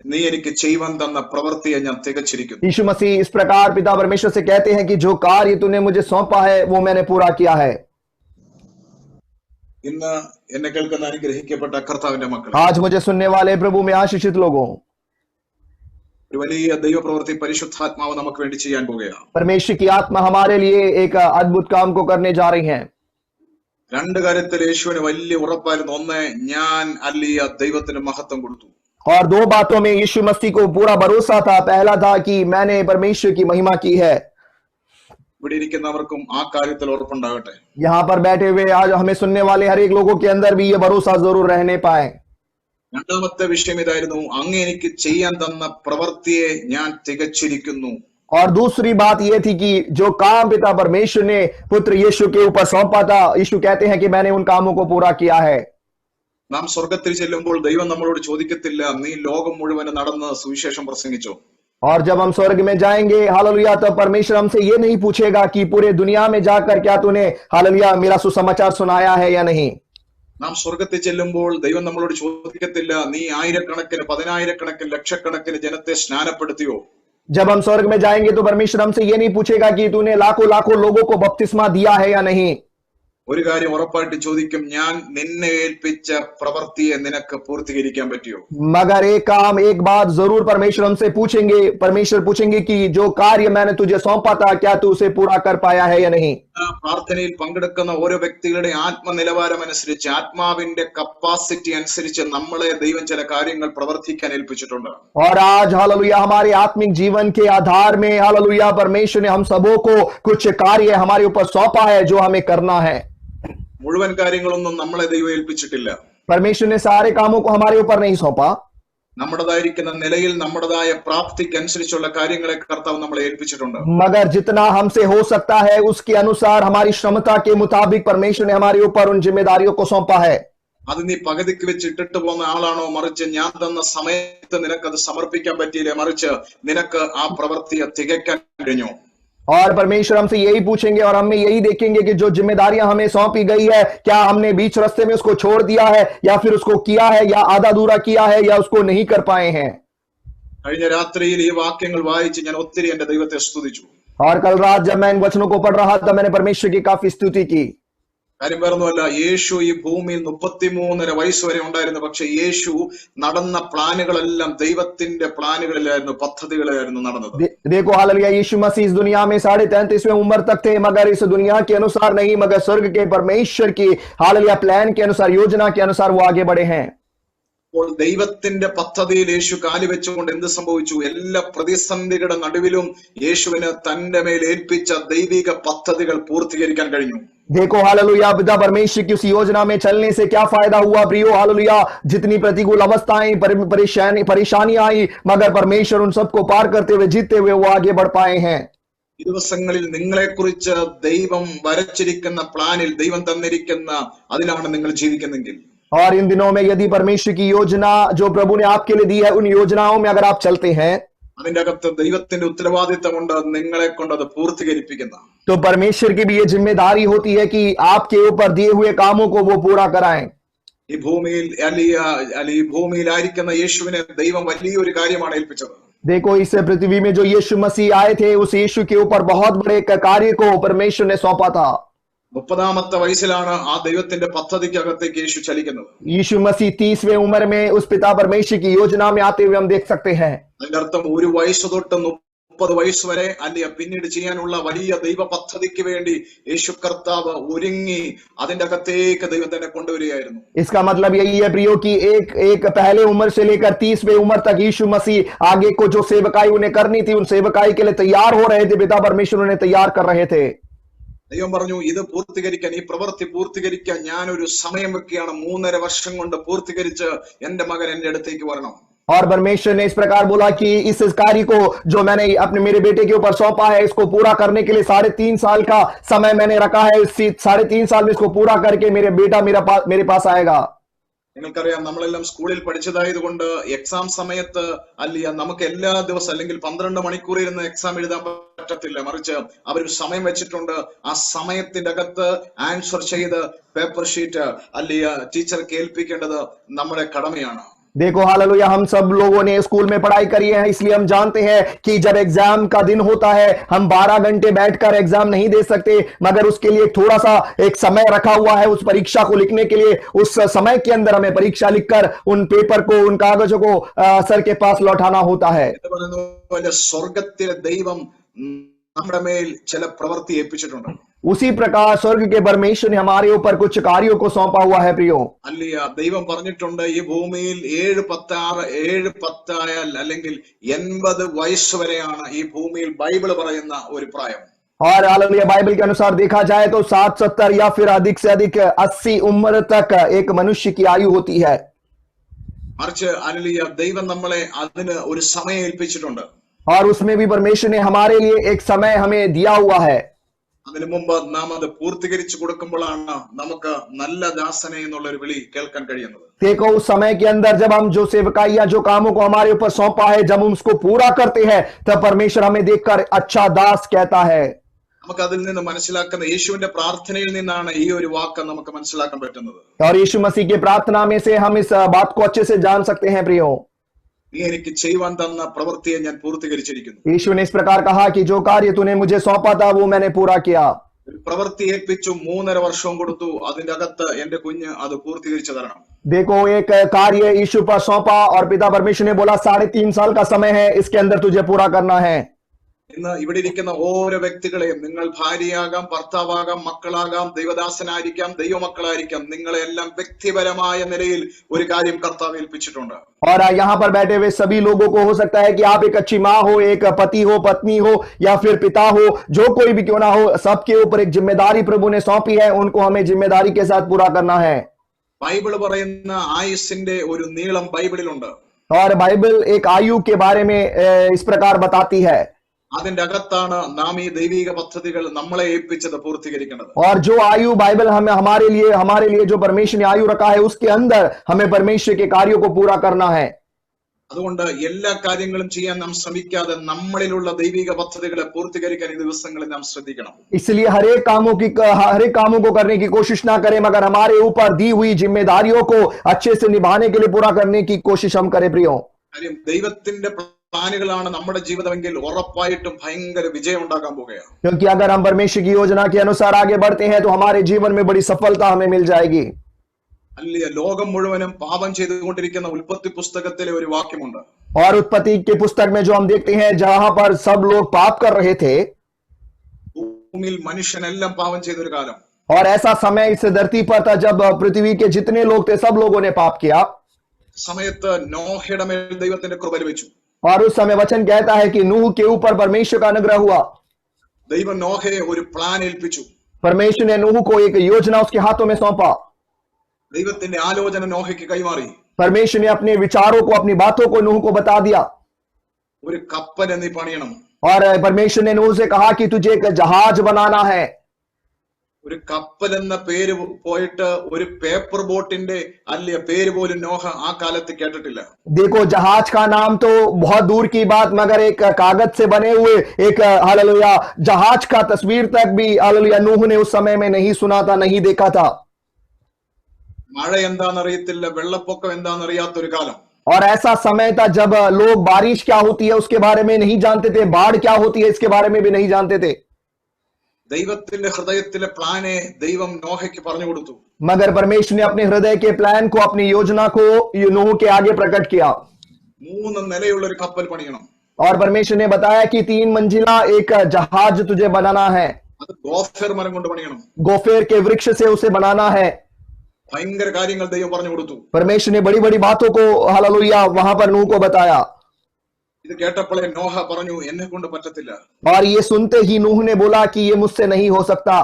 A: നീ എനിക്ക് ചെയ്യുവാൻ തന്ന പ്രവൃത്തിയെ ഞാൻ തികച്ചിരിക്കുന്നു.
B: यीशु मसीह इस प्रकार पिता परमेश्वर से कहते हैं कि जो कार्य तूने मुझे सौंपा है वो मैंने पूरा किया है।
A: ഇന്ന് എന്നെ കേൾക്കുന്ന അനുഗ്രഹിക്കപ്പെട്ട കർത്താവിന്റെ മക്കൾ,
B: आज मुझे सुनने वाले प्रभु में आशीषित लोगों,
A: ഒരു വലിയ ദൈവപ്രവൃത്തി പരിശുദ്ധാത്മാവ് നമുക്ക് വേണ്ടി ചെയ്യാൻ പോകുകയാണ്.
B: परमेश्वर की आत्मा हमारे लिए एक अद्भुत काम को करने जा रही है।
A: രണ്ട് കാര്യത്തിൽ യേശുവിന് വലിയ ഉറപ്പായിരുന്നു. ഒന്ന്, ഞാൻ അല്ലിയ ദൈവത്തിന് മഹത്വം കൊടുത്തു.
B: और दो बातों में यीशु मसीह को पूरा भरोसा था। पहला था कि मैंने परमेश्वर की महिमा की है।
A: ഇവിടെ ഇരിക്കുന്നവർക്കും ആ കാര്യത്തിൽ ഉറപ്പുണ്ടാകട്ടെ.
B: यहाँ पर बैठे हुए आज हमें सुनने वाले हर एक लोगों के अंदर भी ये भरोसा जरूर रहने पाए।
A: രണ്ടാമത്തെ വിഷയം ഇതായിരുന്നു, അങ്ങ് എനിക്ക് ചെയ്യാൻ തന്ന പ്രവൃത്തിയെ ഞാൻ തികച്ചിരിക്കുന്നു.
B: और दूसरी बात यह थी कि जो काम पिता परमेश्वर ने पुत्र यीशु के ऊपर सौंपा था, यीशु कहते हैं कि मैंने उन कामों को पूरा किया है।
A: നാം സ്വർഗത്തിൽ ചെല്ലുമ്പോൾ ദൈവം നമ്മളോട് ചോദിക്കത്തില്ല, നീ ലോകം മുഴുവൻ നടന്ന് സുവിശേഷം പ്രസംഗിച്ചോ.
B: और जब हम स्वर्ग में जाएंगे हालेलुया, तब परमेश्वर हमसे ये नहीं पूछेगा कि पूरे दुनिया में जाकर क्या तूने हालेलुया मेरा सुसमाचार सुनाया है या नहीं।
A: നാം സ്വർഗത്തിൽ ചെല്ലുമ്പോൾ ദൈവം നമ്മളോട് ചോദിക്കത്തില്ല, നീ ആയിരക്കണക്കിന്, പതിനായിരക്കണക്കിന്, ലക്ഷക്കണക്കിന് ജനത്തെ സ്നാനപ്പെടുത്തിയോ.
B: जब हम स्वर्ग में जाएंगे तो परमेश्वर हमसे ये नहीं पूछेगा कि तूने लाखों लाखों लोगों को बपतिस्मा दिया है या नहीं।
A: ഒരു കാര്യം ഉറപ്പായിട്ട് ചോദിക്കും, ഞാൻ നിന്നെ ഏൽപ്പിച്ച പ്രവൃത്തിയെ നിനക്ക് പൂർത്തീകരിക്കാൻ പറ്റിയോ.
B: मगर एक काम, एक बात जरूर परमेश्वर हमसे पूछेंगे। परमेश्वर पूछेंगे कि जो कार्य मैंने तुझे सौंपा था, क्या तू उसे पूरा कर पाया है या नहीं।
A: പ്രാർത്ഥനയിൽ പങ്കെടുക്കുന്ന ഓരോ വ്യക്തികളുടെ ആത്മനിലവാരം അനുസരിച്ച്, ആത്മാവിന്റെ കപ്പാസിറ്റി അനുസരിച്ച് നമ്മളെ ദൈവം ചില കാര്യങ്ങൾ പ്രവർത്തിക്കാൻ ഏൽപ്പിച്ചിട്ടുണ്ട്.
B: और आज हालेलुया हमारे आत्मिक जीवन के आधार में हालेलुया परमेश्वर ने हम सबों को कुछ कार्य हमारे ऊपर सौंपा है जो हमें करना है।
A: മുഴുവൻ കാര്യങ്ങളൊന്നും നമ്മളെ ദൈവം ഏൽപ്പിച്ചിട്ടില്ല.
B: परमेश्वर ने सारे कामों को हमारे ऊपर नहीं सौंपा।
A: നമ്മുടേതായിരിക്കുന്ന നിലയിൽ നമ്മുടേതായ പ്രാപ്തിക്ക് അനുസരിച്ചുള്ള കാര്യങ്ങളെ കർത്താവ് നമ്മളെ ഏൽപ്പിച്ചിട്ടുണ്ട്.
B: मगर जितना हमसे हो सकता है उसके अनुसार, हमारी क्षमता के मुताबिक परमेश्वर ने हमारे ऊपर उन जिम्मेदारियों को सौंपा है।
A: അത് നീ പകുതിക്ക് വെച്ച് ഇട്ടിട്ട് പോകുന്ന ആളാണോ, മറിച്ച് ഞാൻ തന്ന സമയത്ത് നിനക്കത് സമർപ്പിക്കാൻ പറ്റിയില്ലേ, മറിച്ച് നിനക്ക് ആ പ്രവൃത്തിയെ തികയ്ക്കാൻ കഴിഞ്ഞു.
B: और परमेश्वर हमसे यही पूछेंगे और हम यही देखेंगे कि जो जिम्मेदारियां हमें सौंपी गई है, क्या हमने बीच रास्ते में उसको छोड़ दिया है, या फिर उसको किया है, या आधा अधूरा किया है, या उसको नहीं कर पाए हैं।
A: കഴിഞ്ഞ രാത്രിയിൽ ഈ വാക്യങ്ങൾ വായിച്ച് ഞാൻ ഒത്തിരി എന്റെ ദൈവത്തെ സ്തുതിച്ചു.
B: और कल रात जब मैं इन वचनों को पढ़ रहा था, मैंने परमेश्वर की काफी स्तुति की।
A: കാര്യം വേറൊന്നുമല്ല, യേശു ഈ ഭൂമിയിൽ 33 വയസ്സ് വരെ ഉണ്ടായിരുന്നു. പക്ഷെ യേശു നടന്ന പ്ലാനുകളെല്ലാം ദൈവത്തിന്റെ പ്ലാനുകളിലായിരുന്നു, പദ്ധതികളിലായിരുന്നു നടന്നത്.
B: देखो हालेलुया, यीशु मसीह इस दुनिया में 33.5 उम्र तक थे, मगर इस दुनिया के अनुसार नहीं, मगर स्वर्ग के परमेश्वर की हालेलुया प्लान के अनुसार, योजना के अनुसार वो आगे बढ़े हैं।
A: അപ്പോൾ ദൈവത്തിന്റെ പദ്ധതിയിൽ യേശു കാലുവെച്ചുകൊണ്ട് എന്ത് സംഭവിച്ചു? എല്ലാ പ്രതിസന്ധികളുടെ നടുവിലും യേശുവിന് തന്റെ മേൽ ഏൽപ്പിച്ച ദൈവിക പദ്ധതികൾ പൂർത്തീകരിക്കാൻ കഴിഞ്ഞു.
B: देखो हालेलुया, पिता परमेश्वर की उस योजना में चलने से क्या फायदा हुआ प्रियो। हालेलुया, जितनी प्रतिकूल अवस्थाएं, परेशानियां आई, मगर परमेश्वर उन सबको पार करते हुए, जीतते हुए वो आगे बढ़ पाए हैं।
A: ഈ ദിവസങ്ങളിൽ നിങ്ങളെക്കുറിച്ച് ദൈവം വരച്ചിരിക്കുന്ന പ്ലാനിൽ, ദൈവം തന്നിരിക്കുന്ന അതിലാണ് നിങ്ങൾ ജീവിക്കുന്നെങ്കിൽ,
B: और इन दिनों में यदि परमेश्वर की योजना जो प्रभु ने आपके लिए दी है, उन योजनाओं में अगर आप चलते हैं,
A: അതിന്റെ അകത്ത് ദൈവത്തിന്റെ ഉത്തരവാദിത്തമുണ്ട് നിങ്ങളെ കൊണ്ട് അത് പൂർത്തീകരിപ്പിക്കുന്ന.
B: तो परमेश्वर की भी ये जिम्मेदारी होती है कि आपके ऊपर दिए हुए कामों को वो पूरा कराएं.
A: ഈ ഭൂമിയിൽ അല്ല ഈ ഭൂമിയിലായിരിക്കുന്ന യേശുവിനെ ദൈവം വലിയൊരു കാര്യമാണ് ഏൽപ്പിച്ചത്.
B: देखो, इस पृथ्वी में जो यीशु मसीह आए थे, उस यीशु के ऊपर बहुत बड़े एक कार्य को परमेश्वर ने सौंपा था.
A: 30-ാമത്തെ വയസ്സിലാണ് ആ ദൈവത്തിന്റെ പദ്ധതിക്കകത്തേക്ക് യേശു ചലിക്കുന്നത്.
B: यीशु मसीह 30वें उम्र में उस पिता परमेश्वर की योजना में आते हुए हम देख सकते हैं.
A: അതിന്റെ അർത്ഥം ഒരു വയസ്സ് തൊട്ട് 30 വയസ്സ് വരെ അല്ലെ പിന്നീട് ചെയ്യാനുള്ള വലിയ ദൈവ പദ്ധതിക്ക് വേണ്ടി യേശു കർത്താവ് ഒരുങ്ങി അതിന്റെ അകത്തേക്ക് ദൈവം തന്നെ കൊണ്ടുവരികയായിരുന്നു.
B: इसका मतलब यही है प्रियो कि एक पहले उम्र से लेकर 30वें उम्र तक यीशु मसीह आगे को जो सेवकाई उन्हें करनी थी, उन सेवकाई के लिए तैयार हो रहे थे. पिता परमेश्वर उन्हें तैयार कर रहे थे.
A: ദൈവം പറഞ്ഞു, ഇത് പൂർത്തീകരിക്കാൻ, ഈ പ്രവൃത്തി പൂർത്തീകരിക്കാൻ ഞാനൊരു സമയം വെക്കുകയാണ്. 3.5 വർഷം കൊണ്ട് പൂർത്തീകരിച്ച് എന്റെ മകൻ എന്റെ അടുത്തേക്ക് വരണം.
B: और परमेश्वर ने इस प्रकार बोला कि इस कार्य को जो मैंने अपने मेरे बेटे के ऊपर सौंपा है, इसको पूरा करने के लिए 3.5 साल का समय मैंने रखा है. इस 3.5 साल में इसको पूरा करके मेरे बेटा मेरे पास आएगा.
A: നിങ്ങൾക്കറിയാം, നമ്മളെല്ലാം സ്കൂളിൽ പഠിച്ചതായത് കൊണ്ട് എക്സാം സമയത്ത് നമുക്ക് എല്ലാ ദിവസം അല്ലെങ്കിൽ 12 മണിക്കൂർ ഇരുന്ന് എക്സാം എഴുതാൻ പറ്റത്തില്ല. മറിച്ച് അവരൊരു സമയം വെച്ചിട്ടുണ്ട്. ആ സമയത്തിന്റെ അകത്ത് ആൻസർ ചെയ്ത് പേപ്പർ ഷീറ്റ് ടീച്ചർക്ക് ഏൽപ്പിക്കേണ്ടത് നമ്മുടെ കടമയാണ്.
B: देखो हालेलुया, हम सब लोगों ने स्कूल में पढ़ाई करी है, इसलिए हम जानते हैं कि जब एग्जाम का दिन होता है, हम 12 घंटे बैठकर एग्जाम नहीं दे सकते, मगर उसके लिए थोड़ा सा एक समय रखा हुआ है उस परीक्षा को लिखने के लिए. उस समय के अंदर हमें परीक्षा लिखकर उन पेपर को, उन कागजों को सर के पास लौटाना होता है.
A: സ്വർഗത്തിലെ ദൈവം നമ്മുടെ മേൽ ചില പ്രവൃത്തി ഏൽപ്പിച്ചിട്ടുണ്ട്.
B: उसी प्रकार स्वर्ग के परमेश्वर ने हमारे ऊपर कुछ कार्यों को सौंपा हुआ है. प्रियो,
A: ദൈവം പറഞ്ഞിട്ടുണ്ട്, ഈ ഭൂമിയിൽ 7-10 ആയാൽ അല്ലെങ്കിൽ 80 വയസ്സ് വരെയാണ് ഈ ഭൂമിയിൽ ബൈബിൾ പറയുന്ന ഒരു പ്രായം.
B: और हालेलुया, बाइबल के अनुसार देखा जाए तो 60, 70 या फिर अधिक से अधिक 80 उम्र तक एक मनुष्य की आयु होती है.
A: മറിച്ച് ദൈവം നമ്മളെ അതിന് ഒരു സമയം ഏൽപ്പിച്ചിട്ടുണ്ട്.
B: और उसमें भी परमेश्वर ने हमारे लिए एक समय हमें दिया हुआ है.
A: അതിനു മുമ്പ് നാം അത് പൂർത്തീകരിച്ചു കൊടുക്കുമ്പോഴാണ് നമുക്ക് നല്ല ദാസനെ എന്നുള്ള ഒരു വിളി കേൾക്കാൻ കഴിയുന്നത്.
B: देखो, उस समय के अंदर जब हम जो सेवकाई या जो कामों को हमारे ऊपर सौंपा है, जब हम उसको पूरा करते हैं, तब परमेश्वर हमें देखकर अच्छा दास कहता है.
A: നമുക്ക് അതിൽ നിന്ന് മനസ്സിലാക്കുന്ന യേശുവിന്റെ പ്രാർത്ഥനയിൽ നിന്നാണ് ഈ ഒരു വാക്ക് നമുക്ക് മനസ്സിലാക്കാൻ പറ്റുന്നത്.
B: और यीशु मसीह की प्रार्थना में से हम इस बात को अच्छे से जान सकते हैं. प्रियो,
A: നീ എനിക്ക് ചെയ്യുവാൻ തന്ന പ്രവൃത്തിയെ ഞാൻ പൂർത്തീകരിച്ചിരിക്കുന്നു.
B: यीशु ने इस प्रकार कहा कि जो कार्य तूने मुझे सौंपा था वो मैंने पूरा किया.
A: പ്രവൃത്തി ഏൽപ്പിച്ചു, 3.5 വർഷവും കൊടുത്തു. അതിന്റെ അകത്ത് എന്റെ കുഞ്ഞ് അത് പൂർത്തീകരിച്ചു തരണം.
B: देखो, एक कार्य यीशु पर सौंपा और पिता परमेश्वर ने बोला 3.5 साल का समय है, इसके अंदर तुझे पूरा करना है.
A: ഇന്ന് ഇവിടെ ഇരിക്കുന്ന ഓരോ വ്യക്തികളെയും, നിങ്ങൾ ഭാര്യയാകാം, ഭർത്താവാകാം, മക്കളാകാം, ദൈവദാസനായിരിക്കാം, ദൈവമക്കളായിരിക്കാം, നിങ്ങളെല്ലാം വ്യക്തിപരമായ നിലയിൽ ഒരു കാര്യം കർത്താവ് ഏൽപ്പിച്ചിട്ടുണ്ട്.
B: और यहाँ पर बैठे हुए सभी लोगों को हो सकता है कि आप एक अच्छी माँ हो, एक पति हो, पत्नी हो या फिर पिता हो, जो कोई भी क्यों ना हो, सबके ऊपर एक जिम्मेदारी प्रभु ने सौंपी है. उनको हमें जिम्मेदारी के साथ पूरा करना है.
A: ബൈബിൾ പറയുന്ന ആയുസ്സിന്റെ ഒരു നീളം ബൈബിളിലുണ്ട്.
B: और बाइबल एक आयु के बारे में इस प्रकार बताती है.
A: അതിന്റെ അകത്താണ് നാം ഈ ദൈവിക പദ്ധതികൾ നമ്മളെ ഏൽപ്പിച്ചത് പൂർത്തീകരിക്കേണ്ടത്.
B: और जो आयु बाइबल हमें हमारे लिए जो परमेश्वर ने आयु रखा है, उसके अंदर हमें परमेश्वर के कार्यों को पूरा करना है.
A: അതുകൊണ്ട് എല്ലാ കാര്യങ്ങളും ചെയ്യാൻ നാം ശ്രമിക്കാതെ നമ്മളിലുള്ള ദൈവിക പദ്ധതികളെ പൂർത്തീകരിക്കാൻ ഈ ദിവസങ്ങളിൽ നാം ശ്രദ്ധിക്കണം.
B: इसलिए हर एक कामों को करने की कोशिश ना करें, मगर हमारे ऊपर दी हुई जिम्मेदारियों को अच्छे से निभाने के लिए पूरा करने की कोशिश हम करें. प्रियो,
A: കാര്യം ദൈവത്തിന്റെ പ്ലാനുകളാണ് നമ്മുടെ ജീവിതമെങ്കിൽ ഉറപ്പായിട്ടും ഭയങ്കര വിജയം ഉണ്ടാക്കാൻ പോകുകയാണ്.
B: क्योंकि अगर हम परमेश्वर की योजना के अनुसार आगे बढ़ते हैं तो हमारे जीवन में बड़ी सफलता हमें मिल जाएगी.
A: ലോകം മുഴുവനും പാപം ചെയ്തുകൊണ്ടിരിക്കുന്ന ഉൽപ്പത്തി പുസ്തകത്തിലെ ഒരു വാക്യമുണ്ട്.
B: और उत्पत्ति के पुस्तक में जो हम देखते हैं, जहां पर सब लोग पाप कर रहे थे,
A: ഭൂമിയിൽ മനുഷ്യനെല്ലാം പാപം ചെയ്തൊരു കാലം.
B: और ऐसा समय इस धरती पर था जब पृथ्वी के जितने लोग थे, सब लोगों ने पाप किया.
A: സമയത്ത് നോഹയുടെ മേൽ ദൈവത്തിന്റെ കൃപ ലഭിച്ചു.
B: और उस समय वचन कहता है कि नूह के ऊपर परमेश्वर का अनुग्रह हुआ.
A: ദൈവം നോഹയെ ഒരു പ്ലാൻ ഏൽപ്പിച്ചു.
B: परमेश्वर ने नूह को एक योजना उसके हाथों में सौंपा.
A: ദൈവത്തിന്റെ ആലോചന നോഹയ്ക്ക് കൈമാറി.
B: परमेश्वर ने अपने विचारों को, अपनी बातों को नूह को बता दिया.
A: ഒരു കപ്പൽ നീ പണിയണം.
B: और परमेश्वर ने नूह से कहा कि तुझे एक जहाज बनाना है.
A: ഒരു കപ്പൽ എന്ന പേര് പോയിട്ട് ഒരു പേപ്പർ ബോട്ടിന്റെ പേര് പോലും നോഹ ആ കാലത്ത് കേട്ടിട്ടില്ല.
B: देखो, जहाज का नाम तो बहुत दूर की बात, मगर एक कागज से बने हुए एक हालेलुया जहाज का तस्वीर तक भी हालेलुया नूह ने उस समय में नहीं सुना था, नहीं देखा था.
A: മഴ എന്താണെന്നറിയത്തില്ല, വെള്ളപ്പൊക്കം എന്താണെന്നറിയാത്തൊരു കാലം.
B: और ऐसा समय था जब लोग बारिश क्या होती है उसके बारे में नहीं जानते थे, बाढ़ क्या होती है इसके बारे में भी नहीं जानते थे।
A: ദൈവത്തിന്റെ ഹൃദയത്തിലെ പ്ലാനെ ദൈവം നോഹയ്ക്ക് പറഞ്ഞു കൊടുത്തു.
B: मगर परमेश्वर ने अपने हृदय के प्लान को, अपनी योजना को नूह के आगे प्रकट किया
A: 3 നിലയുള്ള ഒരു കപ്പൽ പണിയണം.
B: और परमेश्वर ने बताया कि 3 मंजिला एक जहाज तुझे बनाना है,
A: അത് ഗോഫർ മരം കൊണ്ട് പണിയണം.
B: गोफेर के वृक्ष से उसे बनाना है।
A: ഭയങ്കര കാര്യങ്ങൾ ദൈവം പറഞ്ഞു കൊടുത്തു.
B: परमेश्वर ने बड़ी बड़ी बातों को हालेलुया वहां पर नूह को बताया।
A: ഇത് കേട്ടപ്പോഴേ നോഹ പറഞ്ഞു, എന്നെ കൊണ്ട് പറ്റത്തില്ല.
B: और ये सुनते ही नूह ने बोला कि ये मुझसे नहीं हो सकता।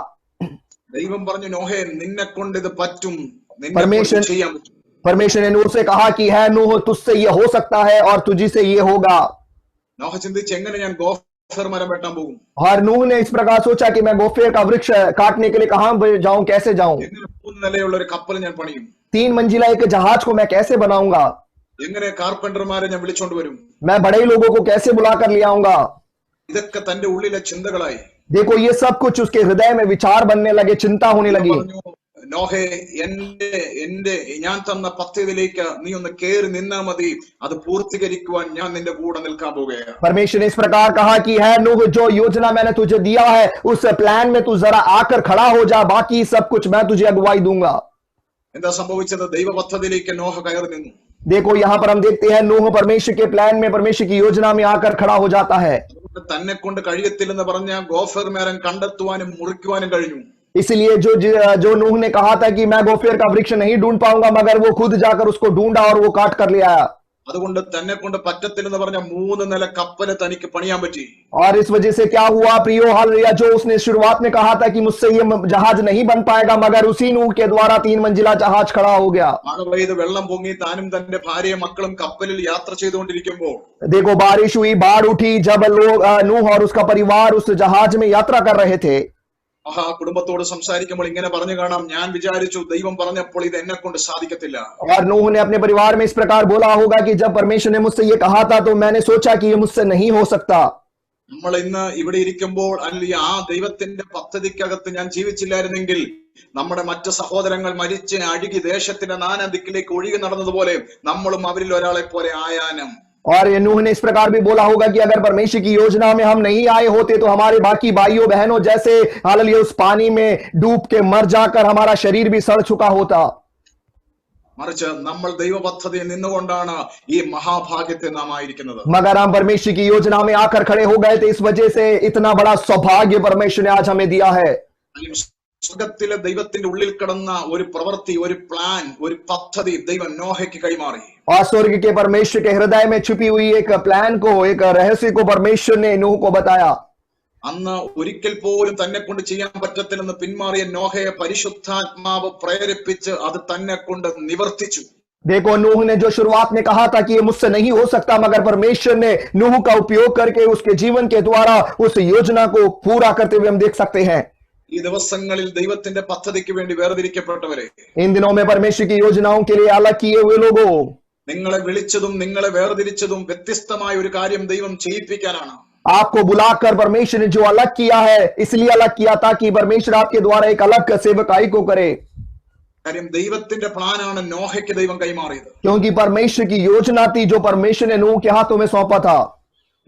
A: ദൈവം പറഞ്ഞു, നോഹേ നിന്നെ കൊണ്ട് ഇത് പറ്റും, നിന്നെ
B: परमेश्वर
A: കൊണ്ട് ചെയ്യാൻ പറ്റും.
B: परमेश्वर ने नूह से कहा कि है नूह तुझसे ये हो सकता है और तुझी से ये होगा।
A: നോഹ ചിന്തിച്ച്, എങ്ങനെ ഞാൻ ഗോഫർ മരം വെട്ടാൻ പോകും?
B: और नूह ने इस प्रकार सोचा कि मैं गोफेर का वृक्ष काटने के लिए कहां जाऊं, कैसे जाऊं?
A: എങ്ങനെ 3 നിലയുള്ള ഒരു കപ്പൽ ഞാൻ പണിയും?
B: 3 मंजिला एक जहाज को मैं कैसे बनाऊंगा?
A: എങ്ങനെ കാർപ്പന്റർമാരെ ഞാൻ വിളിച്ചോണ്ട് വരും?
B: मैं बड़े लोगों को कैसे बुलाकर ले आऊंगा?
A: ഇതൊക്കെ തന്റെ ഉള്ളിലെ ചിന്തകളായി.
B: देखो ये सब कुछ उसके हृदय में विचार बनने लगे, चिंता होने लगी।
A: പറഞ്ഞു, നോഹേ എന്റെ ഞാൻ തന്ന പദ്ധതിയിലേക്ക് നീ ഒന്ന് കേറി നിന്നാ മതി, അത് പൂർത്തീകരിക്കുവാൻ ഞാൻ നിന്റെ കൂടെ നിൽക്കാൻ പോകുകയാണ്.
B: परमेश्वर ने इस प्रकार कहा कि है नूह जो योजना मैंने तुझे दिया है उस प्लान में तू जरा आकर खड़ा हो जा, बाकी सब कुछ मैं तुझे अगुवाई दूंगा।
A: എന്താ സംഭവിച്ചത്? ദൈവ പദ്ധതിയിലേക്ക് നോഹ കയറി നിന്നു.
B: देखो यहाँ पर हम देखते हैं नूह परमेश्वर के प्लान में, परमेश्वर की योजना में आकर खड़ा हो जाता है।
A: തന്നെ കൊണ്ട് കഴിയത്തില്ലെന്ന് പറഞ്ഞ ഗോഫർ മരം കണ്ടെത്തുവാനും മുറിക്കുവാനും കഴിഞ്ഞു.
B: इसलिए जो नूह ने कहा था कि मैं गोफेर का वृक्ष नहीं ढूंढ पाऊंगा, मगर वो खुद जाकर उसको ढूंढा और वो काट कर ले आया।
A: അതുകൊണ്ട് തന്നെ കൊണ്ട് പറ്റത്തില്ലെന്ന് പറഞ്ഞ 3 നില കപ്പല് തനിക്ക് പണിയാൻ പറ്റി.
B: और इस वजह से क्या हुआ प्रियो हालेलुया, जो उसने शुरुआत में कहा था कि मुझसे ये जहाज नहीं बन पाएगा, मगर उसी नूह के द्वारा 3 मंजिला जहाज खड़ा हो गया।
A: മഴ പെയ്ത് വെള്ളം പൊങ്ങി താനും തന്റെ ഭാര്യയും മക്കളും കപ്പലിൽ യാത്ര ചെയ്തുകൊണ്ടിരിക്കുമ്പോൾ
B: देखो बारिश हुई, बाढ़ उठी, जब लोग नूह और उसका परिवार उस जहाज में यात्रा कर रहे थे,
A: കുടുംബത്തോട് സംസാരിക്കുമ്പോൾ ഇങ്ങനെ പറഞ്ഞു കാണാം, ഞാൻ വിചാരിച്ചു ദൈവം പറഞ്ഞപ്പോൾ ഇത് എന്നെ കൊണ്ട് സാധിക്കത്തില്ല.
B: और नूह ने अपने परिवार में इस प्रकार बोला होगा कि जब परमेश्वर ने मुझसे ये कहा था तो मैंने सोचा कि ये मुझसे नहीं हो सकता।
A: നമ്മൾ ഇന്ന് ഇവിടെ ഇരിക്കുമ്പോൾ അല്ലെങ്കിൽ ആ ദൈവത്തിന്റെ പദ്ധതിക്കകത്ത് ഞാൻ ജീവിച്ചില്ലായിരുന്നെങ്കിൽ നമ്മുടെ മറ്റു സഹോദരങ്ങൾ മരിച്ച് അഴുകി ദേശത്തിന്റെ നാനാദിക്കിലേക്ക് ഒഴുകി നടന്നതുപോലെ നമ്മളും അവരിൽ ഒരാളെ പോലെ ആയാനും.
B: और नूह ने इस प्रकार भी बोला होगा कि अगर परमेश्वर की योजना में हम नहीं आए होते तो हमारे बाकी भाइयों बहनों जैसे हालेलुया उस पानी में डूब के मर जाकर हमारा शरीर भी सड़ चुका होता।
A: മറിച്ച് നമ്മൾ ദൈവ പദ്ധതിയിൽ നിന്നുകൊണ്ടാണ് ഈ മഹാഭാഗ്യത്തെ നാം ആയിരിക്കുന്നത്.
B: मगर हम परमेश्वर की योजना में आकर खड़े हो गए थे, इस वजह से इतना बड़ा सौभाग्य परमेश्वर ने आज हमें दिया है।
A: സ്വർഗത്തിലെ ദൈവത്തിന്റെ ഉള്ളിൽ കിടന്ന ഒരു പ്രവൃത്തി, ഒരു പ്ലാൻ, ഒരു പദ്ധതി ദൈവം നോഹയ്ക്ക് കൈമാറി.
B: और स्वर्ग के परमेश्वर के हृदय में छुपी हुई एक प्लान को, एक रहस्य को परमेश्वर ने नूह को बताया।
A: അന്ന് ഒരിക്കൽ പോലും തന്നെ കൊണ്ട് ചെയ്യാൻ പറ്റത്തില്ലെന്ന് പിന്മാറിയ നോഹയെ പരിശുദ്ധാത്മാവ് പ്രേരിപ്പിച്ച് അത് തന്നെ കൊണ്ട് നിവർത്തിച്ചു.
B: देखो नूह ने जो शुरुआत में कहा था कि ये मुझसे नहीं हो सकता, मगर परमेश्वर ने नूह का उपयोग करके उसके जीवन के द्वारा उस योजना को पूरा करते हुए हम देख सकते हैं।
A: ഈ ദിവസങ്ങളിൽ ദൈവത്തിന്റെ പദ്ധതിക്ക് വേണ്ടി വേർതിരിക്കപ്പെട്ടവരെ,
B: इन दिनों में परमेश्वर की योजनाओं के लिए अलग किए हुए लोगों,
A: നിങ്ങളെ വിളിച്ചതും നിങ്ങളെ വേർതിരിച്ചതും വ്യത്യസ്തമായ ഒരു കാര്യം ദൈവം ചെയ്യിപ്പിക്കാനാണ്.
B: आपको बुलाकर परमेश्वर ने जो अलग किया है, इसलिए अलग किया ताकि परमेश्वर आपके द्वारा एक अलग सेवकाई को करे।
A: കാര്യം ദൈവത്തിന്റെ പ്ലാനാണ് നോഹയ്ക്ക് ദൈവം കൈമാറിയത്.
B: क्योंकि परमेश्वर की योजना थी जो परमेश्वर ने नूह के हाथों में सौंपा था।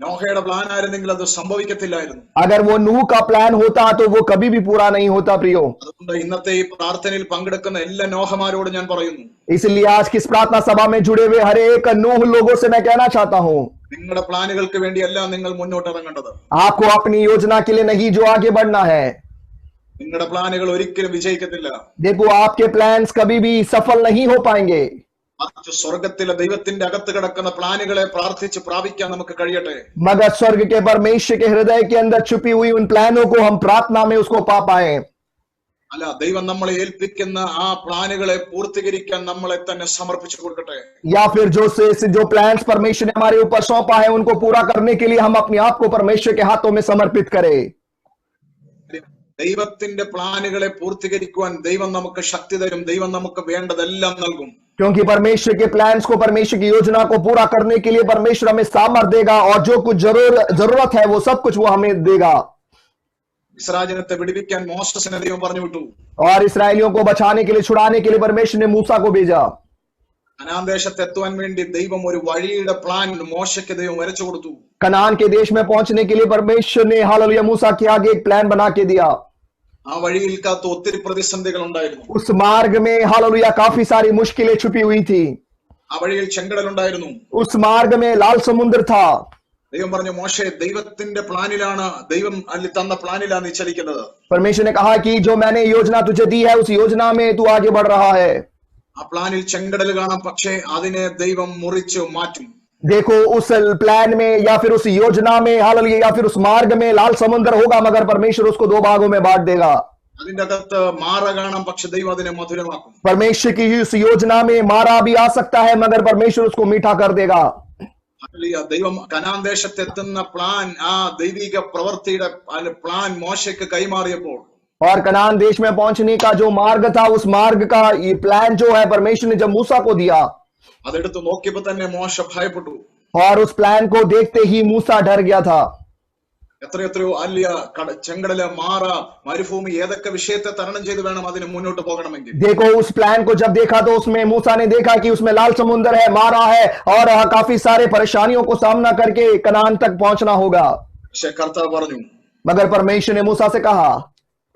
A: നോഹയുടെ പ്ലാൻ ആയിരുന്നെങ്കിൽ അത് സംഭവിക്കത്തില്ലായിരുന്നു.
B: अगर वो नूह का प्लान होता तो वो कभी भी पूरा नहीं होता प्रियो।
A: അതുകൊണ്ട് ഇന്നത്തെ ഈ പ്രാർത്ഥനയിൽ പങ്കെടുക്കുന്ന എല്ലാ നോഹമാരോട് ഞാൻ പറയുന്നു,
B: इसलिए आज की इस प्रार्थना सभा में जुड़े हुए हर एक नूह लोगों से मैं कहना चाहता हूँ,
A: നിങ്ങളുടെ പ്ലാനുകൾക്ക് വേണ്ടിയല്ല നിങ്ങൾ മുന്നോട്ട് ഇറങ്ങേണ്ടത്.
B: आपको अपनी योजना के लिए नहीं जो आगे बढ़ना है।
A: നിങ്ങളുടെ പ്ലാനുകൾ ഒരിക്കലും വിജയിക്കത്തില്ല.
B: देखो आपके प्लान्स कभी भी सफल नहीं हो पाएंगे।
A: സ്വർഗത്തിലെ ദൈവത്തിന്റെ അകത്ത് കിടക്കുന്ന പ്ലാനുകളെ പ്രാർത്ഥിച്ച് പ്രാപിക്കാൻ നമുക്ക് കഴിയട്ടെ.
B: मगर स्वर्ग के परमेश्वर के हृदय के अंदर छुपी हुई उन प्लानों को हम प्रार्थना में उसको पा पाए।
A: അല്ല, ദൈവം നമ്മളെ ഏൽപ്പിക്കുന്ന ആ പ്ലാനുകളെ പൂർത്തീകരിക്കാൻ നമ്മളെ തന്നെ സമർപ്പിച്ചു കൊടുക്കട്ടെ.
B: या फिर जो प्लान्स परमेश्वर ने हमारे ऊपर सौंपा है उनको पूरा करने के लिए हम अपने आप को परमेश्वर के हाथों में समर्पित करें।
A: ദൈവത്തിന്റെ പ്ലാനുകളെ പൂർത്തീകരിക്കുവാൻ ദൈവം നമുക്ക് ശക്തി തരും. ദൈവം നമുക്ക് വേണ്ടതെല്ലാം നൽകും.
B: क्योंकि परमेश्वर के प्लान्स को, परमेश्वर की योजना को पूरा करने के लिए परमेश्वर हमें सामर्थ देगा और जो कुछ जरूरत है वो सब कुछ वो हमें देगा।
A: ഇസ്രായേൽ ജനത്തെ വിടുവിക്കാൻ മോശസിനെ ദൈവം പറഞ്ഞു വിട്ടു.
B: और इसराइलियों को बचाने के लिए, छुड़ाने के लिए परमेश्वर ने मूसा को भेजा.
A: കനാൻ ദേശത്ത് എത്തുവാൻ വേണ്ടി ദൈവം ഒരു വഴിയുടെ പ്ലാൻ മോശയ്ക്ക് ദൈവം വരച്ചു കൊടുത്തു.
B: कनान के देश में पहुंचने के लिए परमेश्वर ने हालेलुया मूसा के आगे एक प्लान बना के दिया.
A: ആ വഴിയിൽക്കകത്ത് ഒത്തിരി പ്രതിസന്ധികൾ ഉണ്ടായിരുന്നു.
B: उस मार्ग में हालेलुया काफी सारी मुश्किलें छुपी हुई थी.
A: ആ വഴിയിൽ ചെങ്കടലുണ്ടായിരുന്നു.
B: उस मार्ग में लाल समुद्र था.
A: ദൈവം പറഞ്ഞു, മോശെ ദൈവത്തിന്റെ പ്ലാനിലാണ്, ദൈവം അതിൽ തന്ന പ്ലാനിലാണ് നീ ചലിക്കുന്നത്.
B: परमेश्वर ने कहा कि जो मैंने योजना तुझे दी है उस योजना में तू आगे बढ़ रहा है.
A: ആ പ്ലാനിൽ ചെങ്കടൽ കാണാം, പക്ഷേ അതിനെ ദൈവം മുറിച്ചു മാറ്റും.
B: देखो उस प्लान में या फिर उस योजना में हालेलुया या फिर उस मार्ग में लाल समुद्र होगा, मगर परमेश्वर उसको दो भागों में बांट देगा.
A: അതിന്റെ അകത്ത് മാറ കാണാം, പക്ഷെ ദൈവം അതിനെ മധുരമാക്കും.
B: परमेश्वर की उस योजना में मारा भी आ सकता है, मगर परमेश्वर उसको मीठा कर देगा.
A: ഹല്ലേലൂയ. ദൈവം കനാൻ ദേശത്ത് എത്തുന്ന പ്ലാൻ, ആ ദൈവിക പ്രവൃത്തിയുടെ പ്ലാൻ മോശയ്ക്ക് കൈമാറിയപ്പോൾ
B: और कनान देश में पहुंचने का जो मार्ग था, उस मार्ग का ये प्लान जो है परमेश्वर ने जब मूसा को दिया,
A: അതെടുത്ത് നോക്കിയപ്പോ തന്നെ മോശ ഭയപ്പെട്ടു.
B: और उस प्लान को देखते ही मूसा डर गया था.
A: എത്രയെത്രയോ അല്ലിയ ചെങ്കടല്, മാറ, മരുഭൂമി, ഏതൊക്കെ വിഷയത്തെ തരണം ചെയ്ത് വേണം അതിന് മുന്നോട്ട് പോകണമെങ്കിൽ.
B: देखो उस प्लान को जब देखा तो उसमें मूसा ने देखा कि उसमें लाल समुद्र है, मारा है, और काफी सारे परेशानियों को सामना करके कनान तक पहुंचना होगा.
A: പക്ഷെ കർത്താവ് പറഞ്ഞു,
B: मगर परमेश्वर ने मूसा से कहा,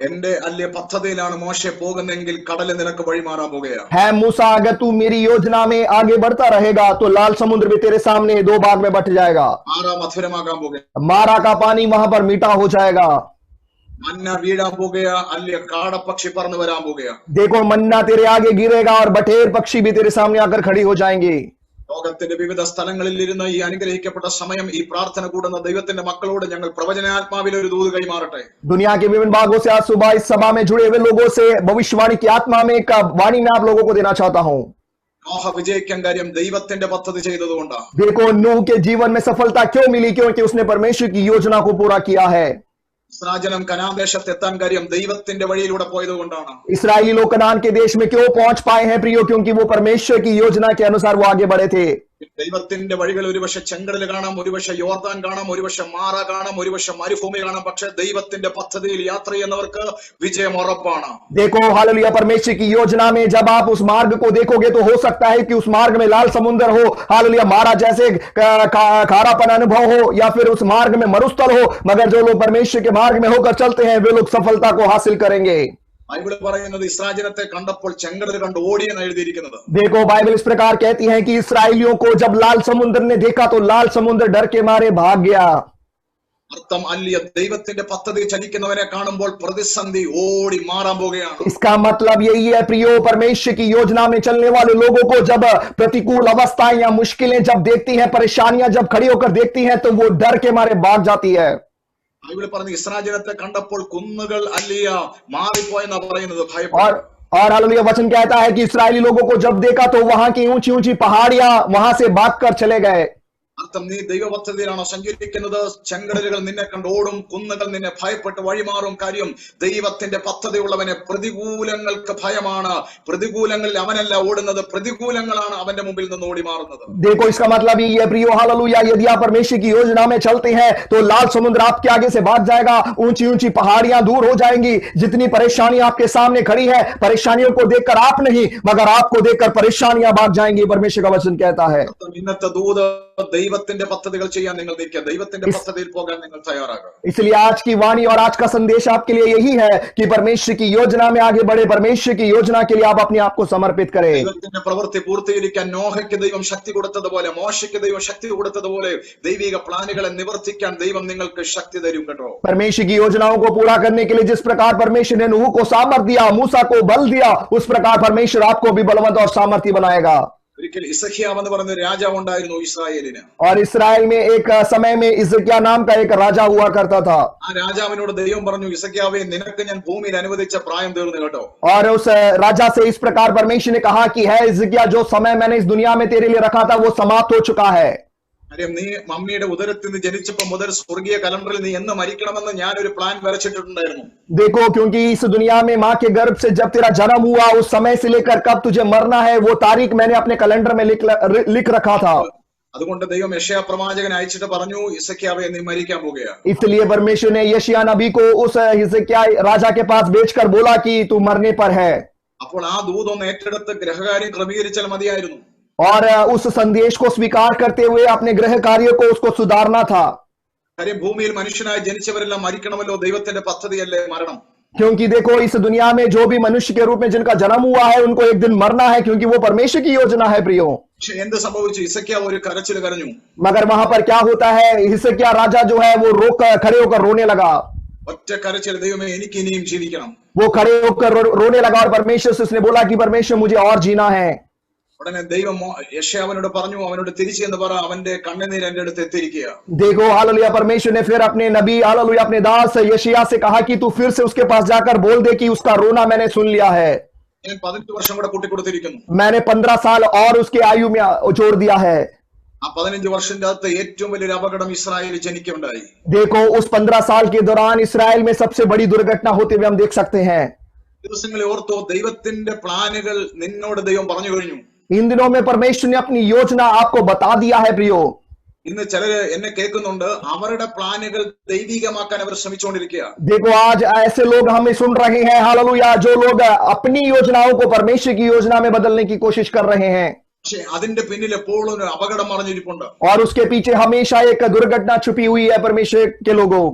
A: എന്റെ അല്ലിയ പദ്ധതിയിലാണ് മോശെ പോകുന്നെങ്കിൽ കടല് നിനക്ക് വഴി മാറാൻ പോകുകയാണ്.
B: है मूसा, अगर तू मेरी योजना में आगे बढ़ता रहेगा तो लाल समुद्र भी तेरे सामने दो भाग में बट जाएगा.
A: മാറ മധുരമാകാൻ പോകുക,
B: मारा का पानी वहां पर मीठा हो जाएगा.
A: മന്ന വീഴാൻ പോകുക, അല്ലിയ കാടപ്പക്ഷി പറന്നു വരാൻ പോകുക.
B: देखो मन्ना तेरे आगे गिरेगा और बटेर पक्षी भी तेरे सामने आकर खड़ी हो जाएंगे.
A: ലോകത്തിന്റെ വിവിധ സ്ഥലങ്ങളിൽ ഇരുന്ന് ഈ അനുഗ്രഹിക്കപ്പെട്ട സമയം ഈ പ്രാർത്ഥന കൂടുന്ന ദൈവത്തിന്റെ മക്കളോട് ഞങ്ങൾ പ്രവചനാത്മാവിൽ ഒരു ദൂത് കൈമാറട്ടെ.
B: दुनिया के विभिन्न भागों से आज सुबह इस सभा में जुड़े हुए लोगों से भविष्यवाणी की आत्मा में एक वाणी मैं आप लोगों को देना चाहता हूं.
A: നോഹ വിജയിക്കാൻ കാര്യം ദൈവത്തിന്റെ പദ്ധതി ചെയ്തതുകൊണ്ടാണ്.
B: देखो नूह के जीवन में सफलता क्यों मिली? क्योंकि उसने परमेश्वर की योजना को पूरा किया है.
A: ഇസ്രായേൽ ജനം കനാൻ ദേശത്ത് എത്താൻ കാര്യം ദൈവത്തിന്റെ വഴിയിലൂടെ പോയതുകൊണ്ടാണ്.
B: इसराइली लोग कनान के देश में क्यों पहुंच पाए हैं प्रियो? क्योंकि वो परमेश्वर की योजना के अनुसार वो आगे बढ़े थे.
A: ദൈവത്തിന്റെ വഴികൾ ഒരുപക്ഷെ ചെങ്കടൽ കാണാം, ഒരുപക്ഷെ യോർദാൻ കാണാം, ഒരുപക്ഷെ മാറ കാണാം, ഒരുപക്ഷെ മരുഭൂമി കാണാം, പക്ഷെ ദൈവത്തിന്റെ പദ്ധതിയിൽ യാത്ര ചെയ്യുന്നവർക്ക് വിജയം ഉറപ്പാണ്.
B: देखो हालेलुया, परमेश्वर की योजना में जब आप उस मार्ग को देखोगे तो हो सकता है कि उस मार्ग में लाल समुद्र हो, हालेलुया, मारा जैसे खारापन अनुभव हो, या फिर उस मार्ग में मरुस्थल हो, मगर जो लोग परमेश्वर के मार्ग में होकर चलते हैं वे लोग सफलता को हासिल करेंगे.
A: ബൈബിൾ പറയുന്നത് ഇസ്രായേൽ ജനത്തെ കണ്ടപ്പോൾ ചെങ്കടൽ കണ്ട് ഓടിയെന്ന് എഴുതിയിരിക്കുന്നത്.
B: देखो बाइबल इस प्रकार कहती है कि इसराइलियों को जब लाल समुद्र ने देखा तो लाल समुद्र डर के मारे भाग गया.
A: അർത്ഥം അല്ലിയ ദൈവത്തിന്റെ പദ്ധതി ചലിക്കുന്നവനെ കാണുമ്പോൾ പ്രതിസന്ധി ഓടി മാറാൻ പോകുകയാണ്.
B: इसका मतलब यही है प्रियो, परमेश्वर की योजना में चलने वाले लोगों को जब प्रतिकूल अवस्थाएं या मुश्किलें जब देखती हैं, परेशानियां जब खड़ी होकर देखती हैं, तो वो डर के मारे भाग जाती है.
A: ബൈബിൾ പറഞ്ഞു ഇസ്രായേൽ ജനത്തെ കണ്ടപ്പോൾ കുന്നുകൾ അല്ലിയ മാറിപ്പോയെന്നാ പറയുന്നത്, ഭയപ്പെട്ടു.
B: और हालेलुया वचन कहता है कि इस्राएली लोगों को जब देखा तो वहां की ऊंची ऊंची पहाड़ियां वहां से भागकर चले गए.
A: അർത്ഥം നീ ദൈവ പദ്ധതിയിലാണോ സഞ്ചരിക്കുന്നത്? ചെങ്കടലുകൾ നിന്നെ കണ്ട് ഓടും, കുന്നുകൾ നിന്നെ ഭയപ്പെട്ട് വഴിമാറും. കാര്യം ദൈവത്തിന്റെ പദ്ധതിയുള്ളവനെ പ്രതികൂലങ്ങൾക്ക് ഭയമാണ്. പ്രതികൂലങ്ങളിൽ അവനല്ല ഓടുന്നത്, പ്രതികൂലങ്ങളാണ് അവന്റെ മുമ്പിൽ നിന്ന് ഓടി മാറുന്നത്.
B: देखो इसका मतलब ये है प्रियो हालेलुया, यदि आप परमेश्वर की योजना में चलते हैं तो लाल समुद्र आपके आगे से भाग जाएगा, ऊंची ऊंची पहाड़ियां दूर हो जाएंगी. जितनी परेशानी आपके सामने खड़ी है, परेशानियों को देखकर आप नहीं मगर आपको देखकर परेशानियां भाग जाएंगी. परमेश्वर का वचन कहता है.
A: ഇന്നത്തെ ദൂത് ദൈവത്തിന്റെ പദ്ധതികൾ ചെയ്യാൻ നിങ്ങൾ നിൽക്കുക, ദൈവത്തിന്റെ പദ്ധതിയിൽ പോകാൻ നിങ്ങൾ തയ്യാറാകുക.
B: इसलिए आज की वाणी और आज का संदेश आपके लिए यही है कि परमेश्वर की योजना में आगे बढ़े. परमेश्वर की योजना के लिए आप अपने आप को समर्पित करें.
A: ദൈവത്തിന്റെ പ്രവൃത്തി പൂർത്തീകരിക്കാൻ നോഹയ്ക്ക് ദൈവം ശക്തി കൊടുത്തതുപോലെ, മോശയ്ക്ക് ദൈവം ശക്തി കൊടുത്തതുപോലെ ദൈവിക പ്ലാനുകളെ നിവർത്തിക്കാൻ ദൈവം നിങ്ങൾക്ക് ശക്തി തരും കേട്ടോ.
B: परमेश्वर की योजनाओं को पूरा करने के लिए जिस प्रकार परमेश्वर ने नूह को सामर्थ दिया, मूसा को बल दिया, उस प्रकार परमेश्वर आपको भी बलवंत और सामर्थी बनाएगा.
A: ഒരിക്കൽ ഇസഖിയാവ് എന്ന് പറയുന്ന രാജാവ് ഉണ്ടായിരുന്നു ഇസ്രായേലിന്.
B: और इसराइल में एक समय में इजकिया नाम का एक राजा हुआ करता था.
A: ആ രാജാവിനോട് ദൈവം പറഞ്ഞു, ഇസഖിയാവേ നിനക്ക് ഞാൻ ഭൂമിയിൽ അനുവദിച്ച പ്രായം തീർന്നു കേട്ടോ.
B: और उस राजा से इस प्रकार परमेश्वर ने कहा कि है इजकिया, जो समय मैंने इस दुनिया में तेरे लिए रखा था वो समाप्त हो चुका है.
A: കാര്യം നീ മമ്മിയുടെ ഉദരത്തിൽ നിന്ന് ജനിച്ചപ്പോ മുതൽ സ്വർഗീയ കലണ്ടറിൽ നീ എന്ന് മരിക്കണമെന്ന് ഞാനൊരു പ്ലാൻ വരച്ചിട്ടുണ്ടായിരുന്നു.
B: देखो क्योंकि इस दुनिया में माँ के गर्भ से जब तेरा जन्म हुआ उस समय से लेकर कब तुझे मरना है वो तारीख मैंने अपने कैलेंडर में लिख रखा था.
A: അതുകൊണ്ട് ദൈവം യെശയ്യാ പ്രവാചകനെ അയച്ചിട്ട് പറഞ്ഞു, ഹിസ്കിയാവേ നീ മരിക്കാൻ പോകുകയാണ്.
B: इसलिए परमेश्वर ने यशायाह नबी को उस हिजकिय्याह राजा के पास भेजकर बोला कि तू मरने पर है,
A: അപ്പോൾ ആ ദൂതൊന്ന് ഏറ്റെടുത്ത് ഗ്രഹകാര്യം ക്രമീകരിച്ചാൽ മതിയായിരുന്നു.
B: और उस संदेश को स्वीकार करते हुए अपने गृह कार्यों को उसको सुधारना था,
A: കാര്യം ഭൂമിയിൽ മനുഷ്യനായി ജനിച്ചവരെല്ലാം മരിക്കണമല്ലോ. ദൈവത്തിന്റെ പദ്ധതിയല്ലേ മരണം.
B: क्योंकि देखो इस दुनिया में जो भी मनुष्य के रूप में जिनका जन्म हुआ है उनको एक दिन मरना है, क्योंकि वो परमेश्वर की योजना है प्रियो।
A: പക്ഷെ എന്ത് സംഭവിച്ചു? ഹിസ്കിയാവ് ഒരു കരച്ചിൽ കരഞ്ഞു.
B: मगर वहां पर क्या होता है, हिजकिय्याह राजा जो है वो रोक खड़े होकर रोने लगा,
A: ഒറ്റ കരച്ചിൽ, ദൈവമേ എനിക്ക് ഇനിയും ജീവിക്കണം.
B: वो खड़े होकर रोने लगा और परमेश्वर से उसने बोला कि परमेश्वर मुझे और जीना है।
A: ഉടനെ ദൈവം യെശയ്യാവിനോട് പറഞ്ഞു, അവനോട് തിരിച്ചു എന്ന് പറ, അവന്റെ കണ്ണുനീർ എന്റെ അടുത്ത് എത്തിയിരിക്കുക.
B: देखो हालेलुया, परमेश्वर ने फिर अपने नबी हालेलुया अपने दास यशायाह से कहा कि तू फिर से उसके पास जाकर बोल दे कि उसका रोना मैंने सुन लिया है,
A: ഞാൻ 15 വർഷം കൂടെ കൂട്ടിക്കൊടുത്തിരിക്കുന്നു.
B: मैंने 15 साल और उसके आयु में जोड़ दिया है।
A: ആ 15 വർഷത്തിന്റെ അകത്ത് ഏറ്റവും വലിയൊരു അപകടം ഇസ്രായേലിൽ ജനിക്കുണ്ടായി.
B: देखो उस 15 साल के दौरान इसराइल में सबसे बड़ी दुर्घटना होते हुए हम देख सकते हैं।
A: ദിവസങ്ങളെ ഓർത്തോ, ദൈവത്തിന്റെ പ്ലാനുകൾ നിന്നോട് ദൈവം പറഞ്ഞു കഴിഞ്ഞു.
B: इन दिनों में परमेश्वर ने अपनी योजना आपको बता दिया है प्रियो।
A: ഇന്ന് ചിലര് എന്നെ കേൾക്കുന്നുണ്ട്, അവരുടെ പ്ലാനുകൾ ദൈവികമാക്കാൻ അവർ ശ്രമിച്ചുകൊണ്ടിരിക്കുക.
B: देखो आज ऐसे लोग हमें सुन रहे हैं हालेलुया, जो लोग अपनी योजनाओं को परमेश्वर की योजना में बदलने की कोशिश कर रहे हैं,
A: പക്ഷെ അതിന്റെ പിന്നിൽ എപ്പോഴും ഒരു അപകടം മറഞ്ഞിരിപ്പുണ്ട്.
B: और उसके पीछे हमेशा एक दुर्घटना छुपी हुई है परमेश्वर के लोगों।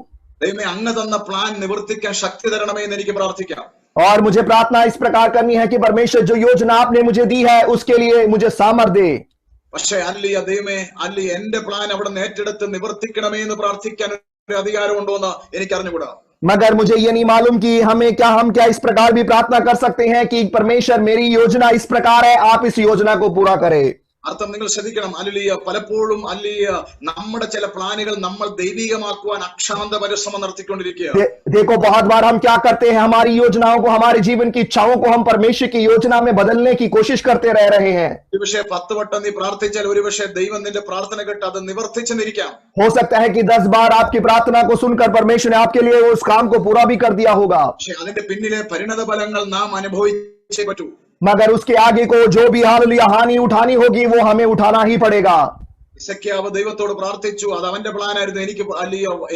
A: ദൈവമേ, അങ്ങ് തന്ന പ്ലാൻ നിവർത്തിക്കാൻ ശക്തി തരണമേ എന്ന് എനിക്ക് പ്രാർത്ഥിക്കാം.
B: और मुझे प्रार्थना इस प्रकार करनी है कि परमेश्वर जो योजना आपने मुझे दी है उसके लिए मुझे सामर्थ दे।
A: പക്ഷെ അല്ലയ ദൈവമേ, അല്ലയ എന്റെ പ്ലാൻ അവിടെ നിന്ന് ഏറ്റെടുത്ത് നിവർത്തിക്കണമേ എന്ന് പ്രാർത്ഥിക്കാൻ ഒരു അധികാരമുണ്ടോ എന്ന് എനിക്ക് അറിഞ്ഞുകൂടാ.
B: मगर मुझे ये नहीं मालूम कि हम क्या इस प्रकार भी प्रार्थना कर सकते हैं कि परमेश्वर मेरी योजना इस प्रकार है, आप इस योजना को पूरा करें।
A: അർത്ഥം നിങ്ങൾ ശ്രദ്ധിക്കണം. അല്ലിയ പലപ്പോഴും അല്ലിയ നമ്മുടെ ചില പ്ലാനുകൾ നമ്മൾ ദൈവികമാക്കുവാൻ അക്ഷാന്ത പരിശ്രമം നടത്തിക്കൊണ്ടിരിക്കുക.
B: देखो बहुत बार हम क्या करते हैं, हमारी योजनाओं को, हमारे जीवन की इच्छाओं को हम परमेश्वर की योजना में बदलने की कोशिश करते रह रहे हैं।
A: ഒരുപക്ഷെ 10 വട്ടം നീ പ്രാർത്ഥിച്ചാൽ ഒരുപക്ഷെ ദൈവം നിന്റെ പ്രാർത്ഥന കേട്ട് അത് നിവർത്തിച്ചെന്നിരിക്കാം.
B: हो सकता है कि 10 बार आपकी प्रार्थना को सुनकर परमेश्वर ने आपके लिए उस काम को पूरा भी कर दिया होगा,
A: പക്ഷെ അതിന്റെ പിന്നിലെ പരിണത ഫലങ്ങൾ നാം അനുഭവിച്ചേ പറ്റൂ.
B: मगर उसके आगे को जो भी हालेलुया हानि उठानी होगी वो हमें उठाना ही पड़ेगा।
A: ഹിസ്കിയാവ് ദൈവത്തോട് പ്രാർത്ഥിച്ചു, അത് അവന്റെ പ്ലാനായിരുന്നു,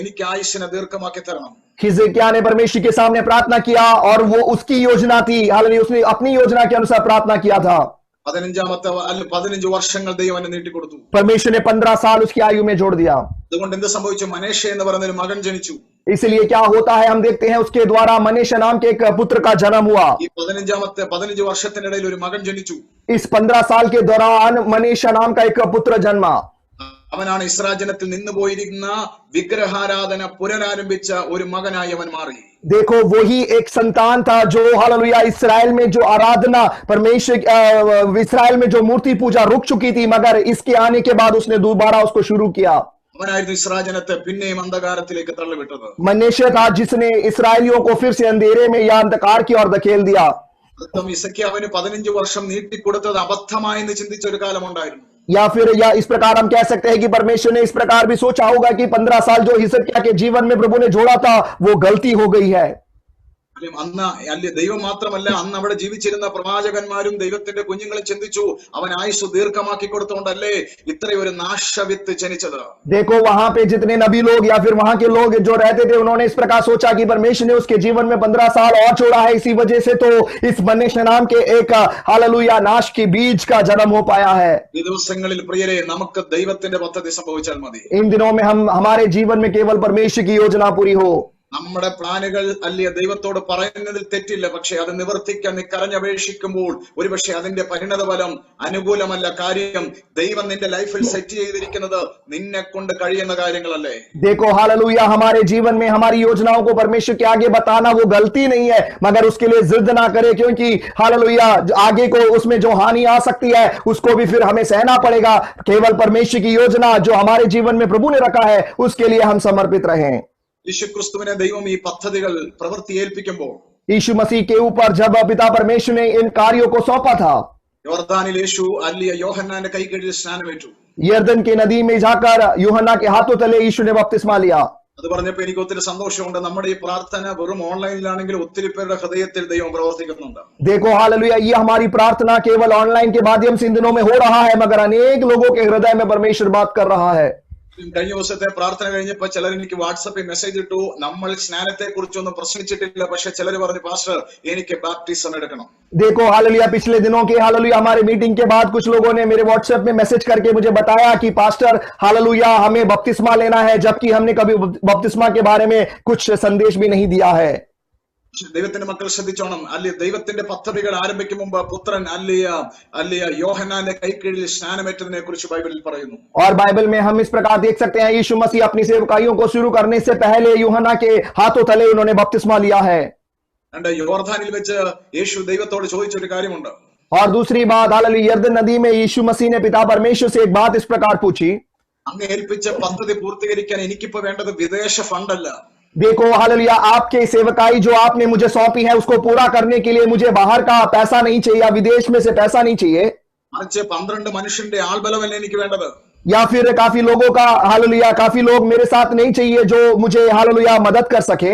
A: എനിക്ക് ആയുസ്സിനെ ദീർഘമാക്കി തരണം.
B: हिजकिय्याह ने परमेश्वर के सामने प्रार्थना किया और वो उसकी योजना थी, हालेलुया उसने अपनी योजना के अनुसार प्रार्थना किया था।
A: 15 വർഷങ്ങൾ ദൈവം അവന് നീട്ടിക്കൊടുത്തു.
B: परमेश्वर ने 15 साल उसकी आयु में जोड़ दिया।
A: അതുകൊണ്ട് എന്ത് സംഭവിച്ചു? മനേഷ എന്ന് പറയുന്ന ഒരു മകൻ ജനിച്ചു.
B: इसलिए क्या होता है, हम देखते हैं उसके द्वारा मनेशा नाम के एक पुत्र का जन्म हुआ।
A: ഈ 15 വർഷത്തിനിടയിൽ ഒരു മകൻ ജനിച്ചു.
B: इस 15 साल के दौरान मनीषा नाम का एक पुत्र जन्मा।
A: അവനാണ് ഇസ്രായേൽ ജനത്തിൽ നിന്ന് പോയിരിക്കുന്ന വിഗ്രഹാരാധന പുനരാരംഭിച്ച ഒരു മകനായി അവൻ മാറി.
B: देखो वही एक संतान था जो हालेलुया इसराइल में जो आराधना परमेश्वर इसराइल में जो मूर्ति पूजा रुक चुकी थी, मगर इसके आने के बाद उसने दोबारा उसको शुरू किया।
A: അവനായിരുന്നു ഇസ്രായേൽ ജനത്തെ പിന്നെയും അന്ധകാരത്തിലേക്ക് തള്ളിവിട്ടത്.
B: मनेशा था जिसने इसराइलियों को फिर से अंधेरे में या अंधकार की ओर धकेल दिया।
A: ഹിസ്കിയാവിന് 15 വർഷം നീട്ടിക്കൊടുത്തത് അബദ്ധമായെന്ന് ചിന്തിച്ച ഒരു കാലമുണ്ടായിരുന്നു.
B: या इस प्रकार हम कह सकते हैं कि परमेश्वर ने इस प्रकार भी सोचा होगा कि 15 साल जो हिजकिय्याह के जीवन में प्रभु ने जोड़ा था वो गलती हो गई है।
A: അന്ന് ദൈവം മാത്രമല്ല, അന്ന് അവിടെ ജീവിച്ചിരുന്ന പ്രവാചകന്മാരും ദൈവത്തിന്റെ കുഞ്ഞുങ്ങളെ ചിന്തിച്ചു, അവൻ ആയുസ് ദീർഘമാക്കി കൊടുത്തുകൊണ്ടല്ലേ ഇത്രയൊരു നാശവിത്ത് ജനിച്ചത്.
B: देखो वहां पे जितने नबी लोग या फिर वहां के लोग जो रहते थे, उन्होंने इस प्रकार सोचा कि परमेश्वर ने उसके जीवन में 15 साल और छोड़ा है, इसी वजह से तो इस मनेशा नाम के एक हालेलुया नाश के बीज का जन्म हो पाया है।
A: ഈ ദിവസങ്ങളിൽ പ്രിയരെ, നമുക്ക് ദൈവത്തിന്റെ പദ്ധതി സംഭവിച്ചാൽ മതി.
B: इन दिनों में हम हमारे जीवन में केवल परमेश्वर की योजना पूरी हो।
A: നമ്മുടെ പ്ലാനുകൾ ദൈവത്തോട് പറയുന്നതിൽ തെറ്റില്ല, പക്ഷെ അത് നിവർത്തിക്കാൻ നീ കരഞ്ഞപേക്ഷിക്കുമ്പോൾ ഒരുപക്ഷെ അതിന്റെ പരിണത ഫലം അനുകൂലമല്ല. കാര്യം ദൈവം നിന്റെ ലൈഫിൽ സെറ്റ് ചെയ്തിരിക്കുന്നത് നിന്നെ കൊണ്ട് കഴിയുന്ന കാര്യങ്ങളല്ലേ.
B: देखो हालेलुया हमारे जीवन में हमारी योजनाओं को परमेश्वर के आगे बताना वो गलती नहीं है, मगर उसके लिए जिद ना करे, क्योंकि हालेलुया आगे को उसमें जो हानि आ सकती है उसको भी फिर हमें सहना पड़ेगा। केवल परमेश्वर की योजना जो हमारे जीवन में प्रभु ने रखा है उसके लिए हम समर्पित रहें।
A: യേശുക്രിസ്തുവിനെ ദൈവം ഈ പദ്ധതികൾ പ്രവൃത്തി ഏൽപ്പിക്കുമ്പോൾ,
B: यीशु मसीह के ऊपर जब पिता परमेश्वर ने इन कार्यों को सौंपा था,
A: യോർദാനിൽ യേശു യോഹന്നാന്റെ കൈകീഴിൽ സ്നാനമേറ്റു.
B: यरदन की नदी में जाकर यूहन्ना के हाथों तले यीशु ने बपतिस्मा लिया।
A: അത് പറഞ്ഞപ്പോ എനിക്ക് ഒത്തിരി സന്തോഷമുണ്ട്. നമ്മുടെ ഈ പ്രാർത്ഥന വെറും ഓൺലൈനിലാണെങ്കിൽ ഒത്തിരി പേരുടെ ഹൃദയത്തിൽ ദൈവം പ്രവർത്തിക്കുന്നുണ്ട്.
B: देखो हालेलुया, ये हमारी प्रार्थना केवल ऑनलाइन के माध्यम से इन दिनों में हो रहा है, मगर अनेक लोगों के हृदय में परमेश्वर बात कर रहा है।
A: കഴിഞ്ഞ ദിവസത്തെ പ്രാർത്ഥന കഴിഞ്ഞപ്പോ ചിലർ എനിക്ക് വാട്സപ്പിൽ മെസ്സേജ് ഇട്ടു, നമ്മൾ സ്നാനത്തെ കുറിച്ചൊന്നും പ്രശ്നിച്ചിട്ടില്ല, പക്ഷെ ചിലർ പറഞ്ഞു പാസ്റ്റർ എനിക്ക് ബാപ്റ്റിസം എടുക്കണം.
B: देखो हालेलुया, पिछले दिनों के हालेलुया हमारे मीटिंग के बाद कुछ लोगों ने मेरे व्हाट्सएप में मैसेज करके मुझे बताया कि पास्टर हालेलुया हमें बपतिस्मा लेना है, जबकि हमने कभी बपतिस्मा के बारे में कुछ संदेश भी नहीं दिया है।
A: ദൈവത്തിന്റെ മക്കൾ ശ്രദ്ധിച്ചോണം. അല്ലെ, ദൈവത്തിന്റെ പദ്ധതികൾ ആരംഭിക്കും മുമ്പ് പുത്രൻ അല്ലിയ യോഹന്നാന്റെ കൈക്കീഴിൽ സ്നാനമേറ്റതിനെ കുറിച്ച് ബൈബിളിൽ പറയുന്നു.
B: और बाइबल में हम इस प्रकार देख सकते हैं, यीशु मसीह अपनी सेवकाइयों को शुरू करने से पहले यूहन्ना के हाथों तले उन्होंने बपतिस्मा लिया है।
A: യോർദാനിൽ വെച്ച് യേശു ദൈവത്തോട് ചോദിച്ചൊരു കാര്യമുണ്ട്.
B: और दूसरी बात हालेलुया, यरदन नदी में यीशु मसीह ने पिता परमेश्वर से एक बात इस प्रकार पूछी,
A: അങ്ങ് ഏൽപ്പിച്ച പദ്ധതി പൂർത്തീകരിക്കാൻ എനിക്കിപ്പോ വേണ്ടത് വിദേശ ഫണ്ടല്ല.
B: देखो हालेलुया, आपके सेवकाई जो आपने मुझे सौंपी है उसको पूरा करने के लिए मुझे बाहर का पैसा नहीं चाहिए या विदेश में से पैसा नहीं चाहिए,
A: മറിച്ച് 12 മനുഷ്യന്റെ ആൾബലമല്ല എനിക്ക് വേണ്ടത്.
B: या फिर काफी लोगों का हालेलुया काफी लोग मेरे साथ नहीं चाहिए जो मुझे हालेलुया मदद कर सके,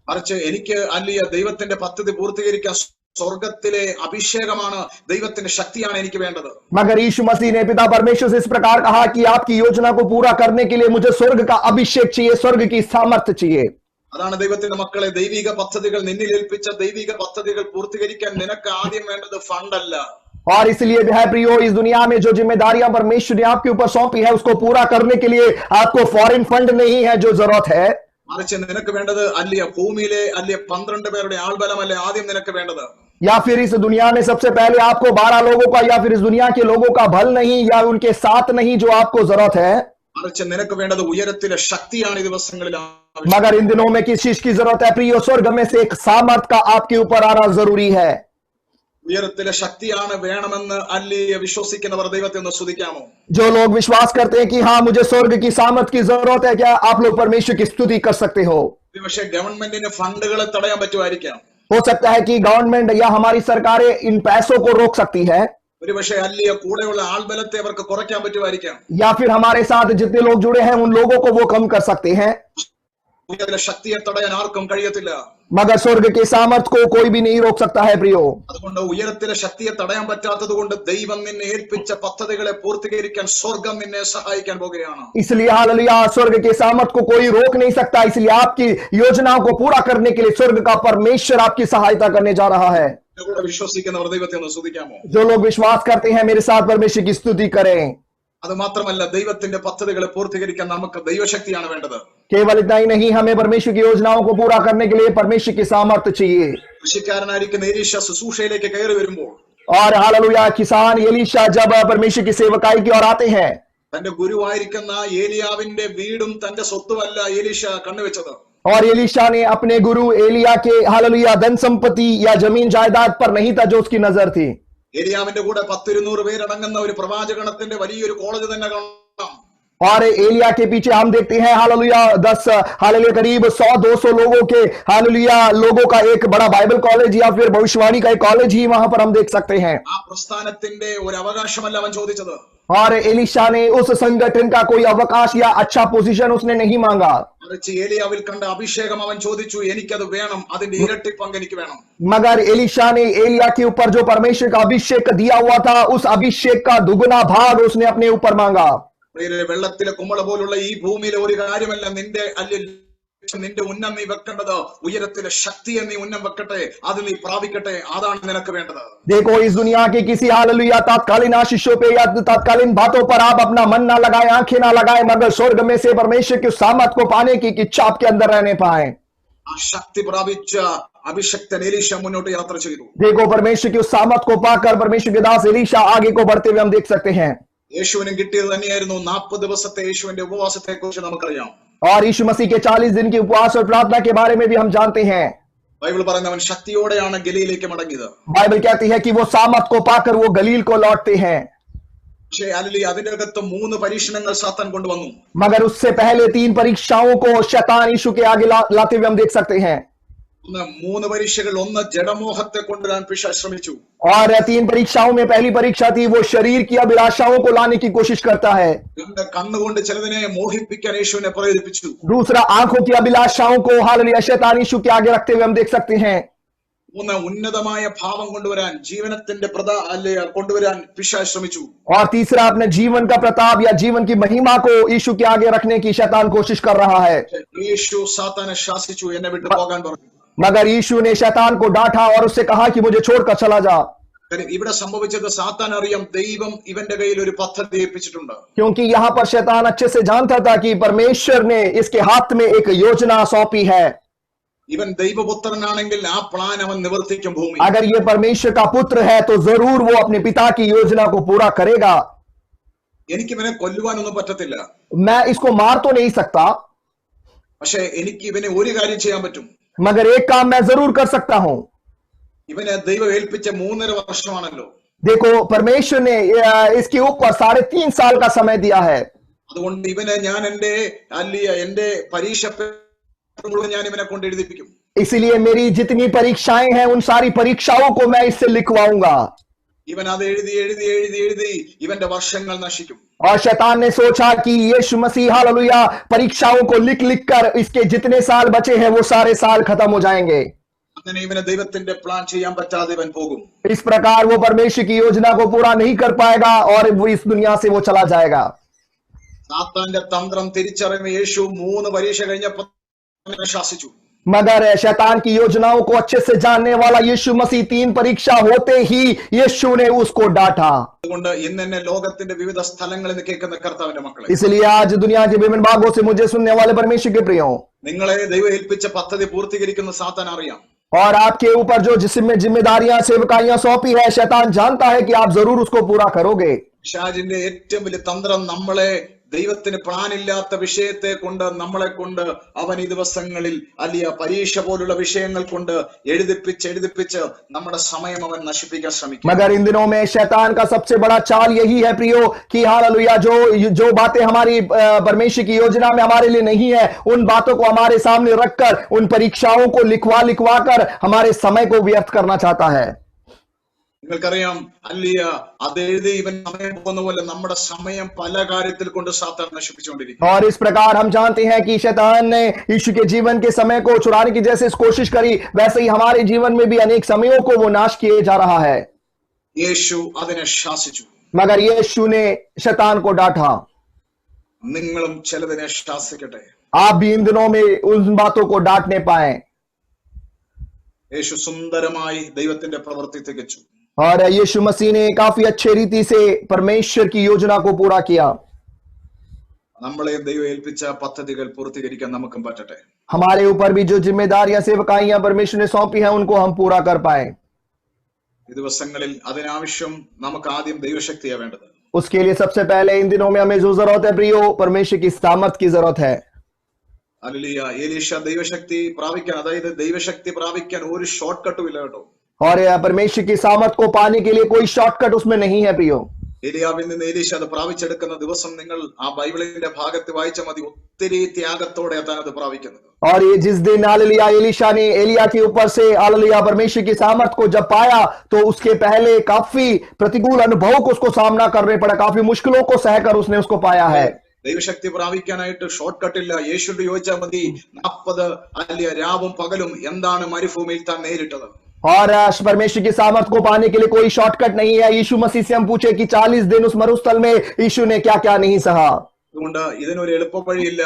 A: മറിച്ച് എനിക്ക് അല്ലിയ ദൈവത്തിന്റെ പദ്ധതി പൂർത്തീകരിക്കാൻ സ്വർഗത്തിലെ അഭിഷേകമാണ്, ദൈവത്തിന്റെ ശക്തിയാണ് എനിക്ക് വേണ്ടത്.
B: मगर यीशु मसीह ने पिता परमेश्वर से इस प्रकार कहा कि आपकी योजना को पूरा करने के लिए मुझे स्वर्ग का अभिषेक चाहिए, स्वर्ग की सामर्थ्य चाहिए।
A: അതാണ് ദൈവത്തിന്റെ മക്കളെ, ദൈവിക പദ്ധതികൾ നിന്നിൽ ഏൽപ്പിച്ച ദൈവിക പദ്ധതികൾ പൂർത്തീകരിക്കാൻ നിനക്ക് ആദ്യം വേണ്ടത് ഫണ്ടല്ല.
B: और इसलिए है प्रियो, इस दुनिया में जो जिम्मेदारियां परमेश्वर ने आपके ऊपर सौंपी है उसको पूरा करने के लिए आपको फॉरेन फंड नहीं है जो जरूरत है,
A: മറിച്ച് നിനക്ക് വേണ്ടത് അല്ലിയ ഭൂമിയിലെ അല്ലിയ 12 പേരുടെ ആൾബലമല്ലേ ആദ്യം നിനക്ക് വേണ്ടത്.
B: या फिर इस दुनिया में सबसे पहले आपको 12 लोगों का या फिर इस दुनिया के लोगों का बल नहीं या उनके साथ नहीं जो आपको जरूरत है,
A: മറിച്ച് നിനക്ക് വേണ്ടത് ഉയരത്തിലെ ശക്തിയാണ് ഈ ദിവസങ്ങളിൽ.
B: मगर इन दिनों में किस चीज की जरूरत है प्रियो? स्वर्ग में से एक सामर्थ का आपके ऊपर आना जरूरी है।
A: ഉയരത്തിലെ ശക്തിയാണ് വേണമെന്ന് അല്ലിയ വിശ്വസിക്കുന്നവർ ദൈവത്തെ ഒന്ന് സ്തുതിക്കാമോ?
B: जो लोग विश्वास करते हैं कि हाँ मुझे स्वर्ग की सामर्थ की जरूरत है, क्या आप लोग परमेश्वर की स्तुति कर सकते हो?
A: പക്ഷേ ഗവൺമെന്റിന് ഫണ്ടുകളെ തടയാൻ പറ്റുമായിരിക്കാം.
B: हो सकता है कि गवर्नमेंट या हमारी सरकारें इन पैसों को रोक सकती है,
A: ഒരുപക്ഷെ അല്ലിയ കൂടെയുള്ള ആൾബലത്തെ അവർക്ക് കുറയ്ക്കാൻ പറ്റുമായിരിക്കാം.
B: या फिर हमारे साथ जितने लोग जुड़े हैं उन लोगों को वो कम कर सकते हैं,
A: ഉയരത്തിലെ ശക്തിയെ തടയാൻ ആർക്കും കഴിയത്തില്ല.
B: मगर स्वर्ग के सामर्थ को कोई भी नहीं रोक सकता है प्रियो।
A: അതുകൊണ്ട് ഉയരത്തിലെ ശക്തിയെ തടയാൻ പറ്റാത്തത് കൊണ്ട് ദൈവം നിന്നെ ഏൽപ്പിച്ച പദ്ധതികളെ പൂർത്തീകരിക്കാൻ സ്വർഗം നിന്നെ സഹായിക്കാൻ പോകുകയാണ്.
B: इसलिए हालेलुया, स्वर्ग के सामर्थ को कोई रोक नहीं सकता, इसलिए आपकी योजनाओं को पूरा करने के लिए स्वर्ग का परमेश्वर आपकी सहायता करने जा रहा है।
A: കൂടെ വിശ്വസിക്കുന്നവർ ദൈവത്തെ ഒന്ന് സ്തുതിക്കാമോ?
B: जो लोग विश्वास करते हैं मेरे साथ परमेश्वर की स्तुति करें।
A: അത് മാത്രമല്ല, ദൈവത്തിന്റെ പദ്ധതികളെ പൂർത്തീകരിക്കാൻ നമുക്ക് ദൈവശക്തിയാണ് വേണ്ടത്.
B: केवल इतना ही नहीं, हमें परमेश्वर की योजनाओं को पूरा करने के लिए परमेश्वर की सामर्थ्य चाहिए।
A: കൃഷിക്കാരനായിരിക്കുന്ന എലീശ ശുശ്രൂഷയിലേക്ക് കയറി വരുമ്പോൾ
B: और हालेलुया, किसान एलीशा जब परमेश्वर की सेवकाई की ओर आते हैं,
A: തന്റെ ഗുരുവായിരിക്കുന്ന ഏലിയാവിന്റെ വീടും തന്റെ സ്വത്തുമല്ല എലീശ കണ്ണുവെച്ചത്.
B: और एलीशा ने अपने गुरु एलिया के हालेलुया धन संपत्ति या जमीन जायदाद पर नहीं था जो उसकी नजर थी।
A: ഏലിയാവിന്റെ കൂടെ 10-200 പേരടങ്ങുന്ന ഒരു പ്രവാചകണത്തിന്റെ വലിയൊരു കോളേജ് തന്നെ കാണാം.
B: और एलिया के पीछे हम देखते हैं हालेलुया 10 हालेलुया करीब 100-200 लोगों के हालेलुया लोगों का एक बड़ा बाइबल कॉलेज या फिर भविष्यवाणी का एक कॉलेज ही वहां पर हम देख सकते हैं।
A: ആ പ്രസ്ഥാനത്തിന്റെ ഒരു അവകാശമല്ല അവൻ ചോദിച്ചത്.
B: और एलीशा ने उस संगठन का कोई अवकाश या अच्छा पोजीशन उसने नहीं मांगा,
A: മറിച്ച് ഏലിയാവിൽ കണ്ട അഭിഷേകം അവൻ ചോദിച്ചു, എനിക്കത് വേണം, അതിന്റെ ഇരട്ടി പങ്ക് എനിക്ക് വേണം.
B: मगर एलीशा ने एलिया के ऊपर जो परमेश्वर का अभिषेक दिया हुआ था उस अभिषेक का दुगुना भाग उसने अपने ऊपर मांगा।
A: വെള്ളത്തിലെ കുമ്പള പോലുള്ള ഈ ഭൂമിയിലെ ഒരു കാര്യമല്ല നിന്റെ നിന്റെ ഉന്നം നീ വെക്കേണ്ടത്, ഉയരത്തിലെ ശക്തിയെ നീ ഉന്നം വെക്കട്ടെ, അത് നീ പ്രാപിക്കട്ടെ, അതാണ് നിനക്ക് വേണ്ടത്.
B: देखो इस दुनिया के किसी हालेलुया तात्कालीन आशीषों पे या तात्कालीन बातों पर आप अपना मन ना लगाए, आंखें ना लगाए, मगर स्वर्ग में से परमेश्वर की सामर्थ को पाने की इच्छा आपके अंदर रहने पाए।
A: ആ ശക്തി പ്രാപിച്ച അഭിഷക്തൻ എലീശ മുന്നോട്ട് യാത്ര ചെയ്തു.
B: देखो परमेश्वर की उस सामर्थ को पाकर परमेश्वर के दास एलीशा आगे को बढ़ते हुए हम देख सकते हैं।
A: യേശുവിനും കിട്ടിയത് തന്നെയായിരുന്നു 40 ദിവസത്തെ യേശുവിന്റെ ഉപവാസത്തെ കുറിച്ച് നമുക്കറിയാം.
B: और यीशु मसीह के 40 दिन की उपवास और प्रार्थना के बारे में भी हम जानते हैं।
A: ബൈബിൾ പറയുന്നവൻ ശക്തിയോടെയാണ് ഗലീലയിലേക്ക് മടങ്ങിയത്.
B: बाइबल कहती है कि वो सामर्थ को पाकर वो गलील को लौटते हैं,
A: പക്ഷേ അതിന്റെ അകത്ത് 3 പരീക്ഷണങ്ങൾ സാത്താൻ കൊണ്ടുവന്നു.
B: मगर उससे पहले 3 परीक्षाओं को शैतान यीशु के आगे लाते हुए हम देख सकते हैं।
A: മൂന്ന് പരീക്ഷകൾ. ഒന്ന് ജഡമോഹത്തെ കൊണ്ടുവരാൻ പിശാച് ശ്രമിച്ചു.
B: और 3 परीक्षाओं में पहली परीक्षा थी वो शरीर की अभिलाषाओं को लाने की कोशिश करता है।
A: രണ്ട് കണ്ണുകൊണ്ട് ചിലതിനെ മോഹിപ്പിക്കാൻ യേശുവിനെ പ്രേരിപ്പിച്ചു.
B: दूसरा आंखों की अभिलाषाओं को हालेलुया शैतान यीशु के आगे रखते हुए हम देख सकते हैं।
A: മൂന്ന് ഉന്നതമായ ഭാവം കൊണ്ടുവരാൻ, ജീവനത്തിന്റെ കൊണ്ടുവരാൻ പിശാച് ശ്രമിച്ചു.
B: और तीसरा अपने जीवन का प्रताप या जीवन की महिमा को यीशु के आगे रखने की शैतान कोशिश कर रहा है।
A: യേശു സാത്താനെ ശാസിച്ചു, എന്നെ വിട്ടു പോകാൻ പറഞ്ഞു.
B: मगर यीशु ने शैतान को डांटा और उससे कहा कि मुझे छोड़कर चला जा,
A: ഇവിടെ സംഭവിച്ചത് സാത്താൻ അറിയാം ദൈവം ഇവന്റെ കയ്യിൽ ഒരു പദ്ധതി ഏൽപ്പിച്ചിട്ടുണ്ട്.
B: क्योंकि यहाँ पर शैतान अच्छे से जानता था कि परमेश्वर ने इसके हाथ में एक योजना सौंपी है।
A: ഇവൻ ദൈവപുത്രനാണെങ്കിൽ ആ പ്ലാൻ അവൻ നിവർത്തിക്കും ഭൂമി.
B: अगर ये परमेश्वर का पुत्र है तो जरूर वो अपने पिता की योजना को पूरा करेगा।
A: എനിക്ക് ഇവനെ കൊല്ലുവാനൊന്നും പറ്റത്തില്ല,
B: मैं इसको मार तो नहीं सकता,
A: പക്ഷെ എനിക്ക് ഇവനെ ഒരു കാര്യം ചെയ്യാൻ പറ്റും.
B: मगर एक काम मैं जरूर कर सकता हूं।
A: ഇവനെ ദൈവം ഏൽപ്പിച്ച 3.5 വർഷമാണല്ലോ.
B: देखो परमेश्वर ने इसके ऊपर 3.5 साल का समय दिया है।
A: അതുകൊണ്ട് ഇവനെ ഞാൻ എന്റെ പരീക്ഷ മുഴുവൻ ഞാൻ ഇവനെ കൊണ്ട് എഴുതിപ്പിക്കും.
B: इसीलिए मेरी जितनी परीक्षाएं हैं उन सारी परीक्षाओं को मैं इससे लिखवाऊंगा।
A: ഇവൻ അത് എഴുതി എഴുതി എഴുതി എഴുതി ഇവന്റെ വർഷങ്ങൾ നശിക്കും.
B: और शैतान ने सोचा कि यीशु मसीह हालेलुया परीक्षाओं को लिख लिख कर इसके जितने साल बचे हैं वो सारे साल खत्म हो जाएंगे।
A: അങ്ങനെ ഇവനെ ദൈവത്തിന്റെ പ്ലാൻ ചെയ്യാൻ പറ്റാതെ ഇവൻ പോകും.
B: इस प्रकार वो परमेश्वर की योजना को पूरा नहीं कर पाएगा और वो इस दुनिया से वो चला जाएगा।
A: സാത്താന്റെ തന്ത്രം തിരിച്ചറിഞ്ഞ യേശു 3 പരീക്ഷ കഴിഞ്ഞപ്പോൾ ശാസിച്ചു.
B: मगर शैतान की योजनाओं को अच्छे से जानने वाला यीशु मसीह 3 परीक्षा होते ही यीशु ने उसको डांटा।
A: അതുകൊണ്ട് ഇന്ന് എന്നെ ലോകത്തിന്റെ വിവിധ സ്ഥലങ്ങളിൽ നിന്ന് കേൾക്കുന്ന കർത്താവിന്റെ മക്കളെ,
B: इसलिए आज दुनिया के विभिन्न भागों से मुझे सुनने वाले परमेश्वर के प्रियो,
A: നിങ്ങളെ ദൈവം ഏൽപ്പിച്ച പദ്ധതി പൂർത്തീകരിക്കുന്ന സാത്താൻ അറിയാം.
B: और आपके ऊपर जो जिसमें जिम्मेदारियां सेवकाइयां सौंपी है शैतान जानता है कि आप जरूर उसको पूरा करोगे।
A: പിശാചിന്റെ ഏറ്റവും വലിയ തന്ത്രം നമ്മളെ ദൈവത്തിന് പ്ലാനില്ലാത്ത വിഷയത്തെ കൊണ്ട് നമ്മളെ കൊണ്ട് അവൻ ഈ ദിവസങ്ങളിൽ അല്ലിയ പരീക്ഷ പോലുള്ള വിഷയങ്ങൾ കൊണ്ട് എഴുതിപ്പിച്ച് നമ്മുടെ സമയം അവൻ നശിപ്പിക്കാൻ ശ്രമിക്കും.
B: मगर इन दिनों में शैतान का सबसे बड़ा चाल यही है प्रियो कि हालेलुया जो बातें हमारी परमेश्वर की योजना में हमारे लिए नहीं है उन बातों को हमारे सामने रखकर उन परीक्षाओं को लिखवा कर हमारे समय को व्यर्थ करना चाहता है।
A: നിങ്ങൾക്കറിയാം അല്ലിയ അത് എഴുതി ഇവൻ സമയം പോകുന്ന പോലെ നമ്മുടെ സമയം പല കാര്യത്തിൽ കൊണ്ട് സാത്താൻ നശിപ്പിച്ചുകൊണ്ടിരിക്കും.
B: और इस प्रकार हम जानते हैं कि शैतान ने यीशु के जीवन के समय को चुराने की जैसे कोशिश करी वैसे ही हमारे जीवन में भी अनेक समयों को वो नाश किए जा रहा है।
A: യേശു അതിനെ ശാസിച്ചു.
B: मगर यीशु ने शैतान को डांटा।
A: നിങ്ങളും ചിലതിനെ ശാസിക്കട്ടെ.
B: आप भी इन दिनों में उन बातों को डांटने पाए।
A: യേശു സുന്ദരമായി ദൈവത്തിന്റെ പ്രവൃത്തി തികച്ചു.
B: और यीशु मसीह ने काफी अच्छे रीति से परमेश्वर की योजना को पूरा किया।
A: നമ്മളെ ദൈവം ഏൽപ്പിച്ച പദ്ധതികൾ പൂർത്തീകരിക്കാൻ നമുക്കും പറ്റട്ടെ.
B: हमारे ऊपर भी जो जिम्मेदारियां सेवकाइयां परमेश्वर ने सौंपी है उनको हम पूरा कर पाए।
A: ഈ ദിവസങ്ങളിൽ അതിനാവശ്യം നമുക്ക് ആദ്യം ദൈവശക്തിയാ വേണ്ടത്.
B: उसके लिए सबसे पहले इन दिनों में हमें जो जरूरत है प्रियो परमेश्वर की सामर्थ की जरूरत है।
A: ഹല്ലേലൂയ. എലീശ ദൈവശക്തി പ്രാപിക്കാൻ, അതായത് ദൈവശക്തി പ്രാപിക്കാൻ ഒരു ഷോർട്ട് കട്ടും ഇല്ല കേട്ടോ.
B: और परमेश्वर की सामर्थ को पाने के लिए कोई शॉर्टकट उसमें नहीं है प्रियो।
A: എലിയാവിൽ നിന്ന് എലീശ അത് പ്രാപിച്ചെടുക്കുന്ന ദിവസം നിങ്ങൾ ആ ബൈബിളിന്റെ ഭാഗത്ത് വായിച്ചാൽ മതി. ഒത്തിരി ത്യാഗത്തോടെ താൻ അത് പ്രാപിക്കുന്നത്.
B: और ये जिस दिन हालेलुया एलीशा ने एलिया के ऊपर से हालेलुया परमेश्वर की सामर्थ को जब पाया तो उसके पहले काफी प्रतिकूल अनुभव को उसको सामना करने पड़ा, काफी मुश्किलों को सहकर उसने उसको पाया है।
A: ദൈവശക്തി പ്രാപിക്കാനായിട്ട് ഷോർട്ട് കട്ട് ഇല്ല. യേശുവിന്റെ ചോദിച്ചാൽ മതി 40 അല്ലിയ രാവും പകലും എന്താണ് മരുഭൂമിയിൽ താൻ നേരിട്ടത്.
B: और परमेश्वर की सामर्थ को पाने के लिए कोई शॉर्टकट नहीं है। यीशु मसीह से हम पूछे कि 40 दिन उस मरुस्थल में यीशु ने क्या क्या नहीं सहा।
A: അതുകൊണ്ട് ഇതിനൊരു എളുപ്പ വഴിയില്ല.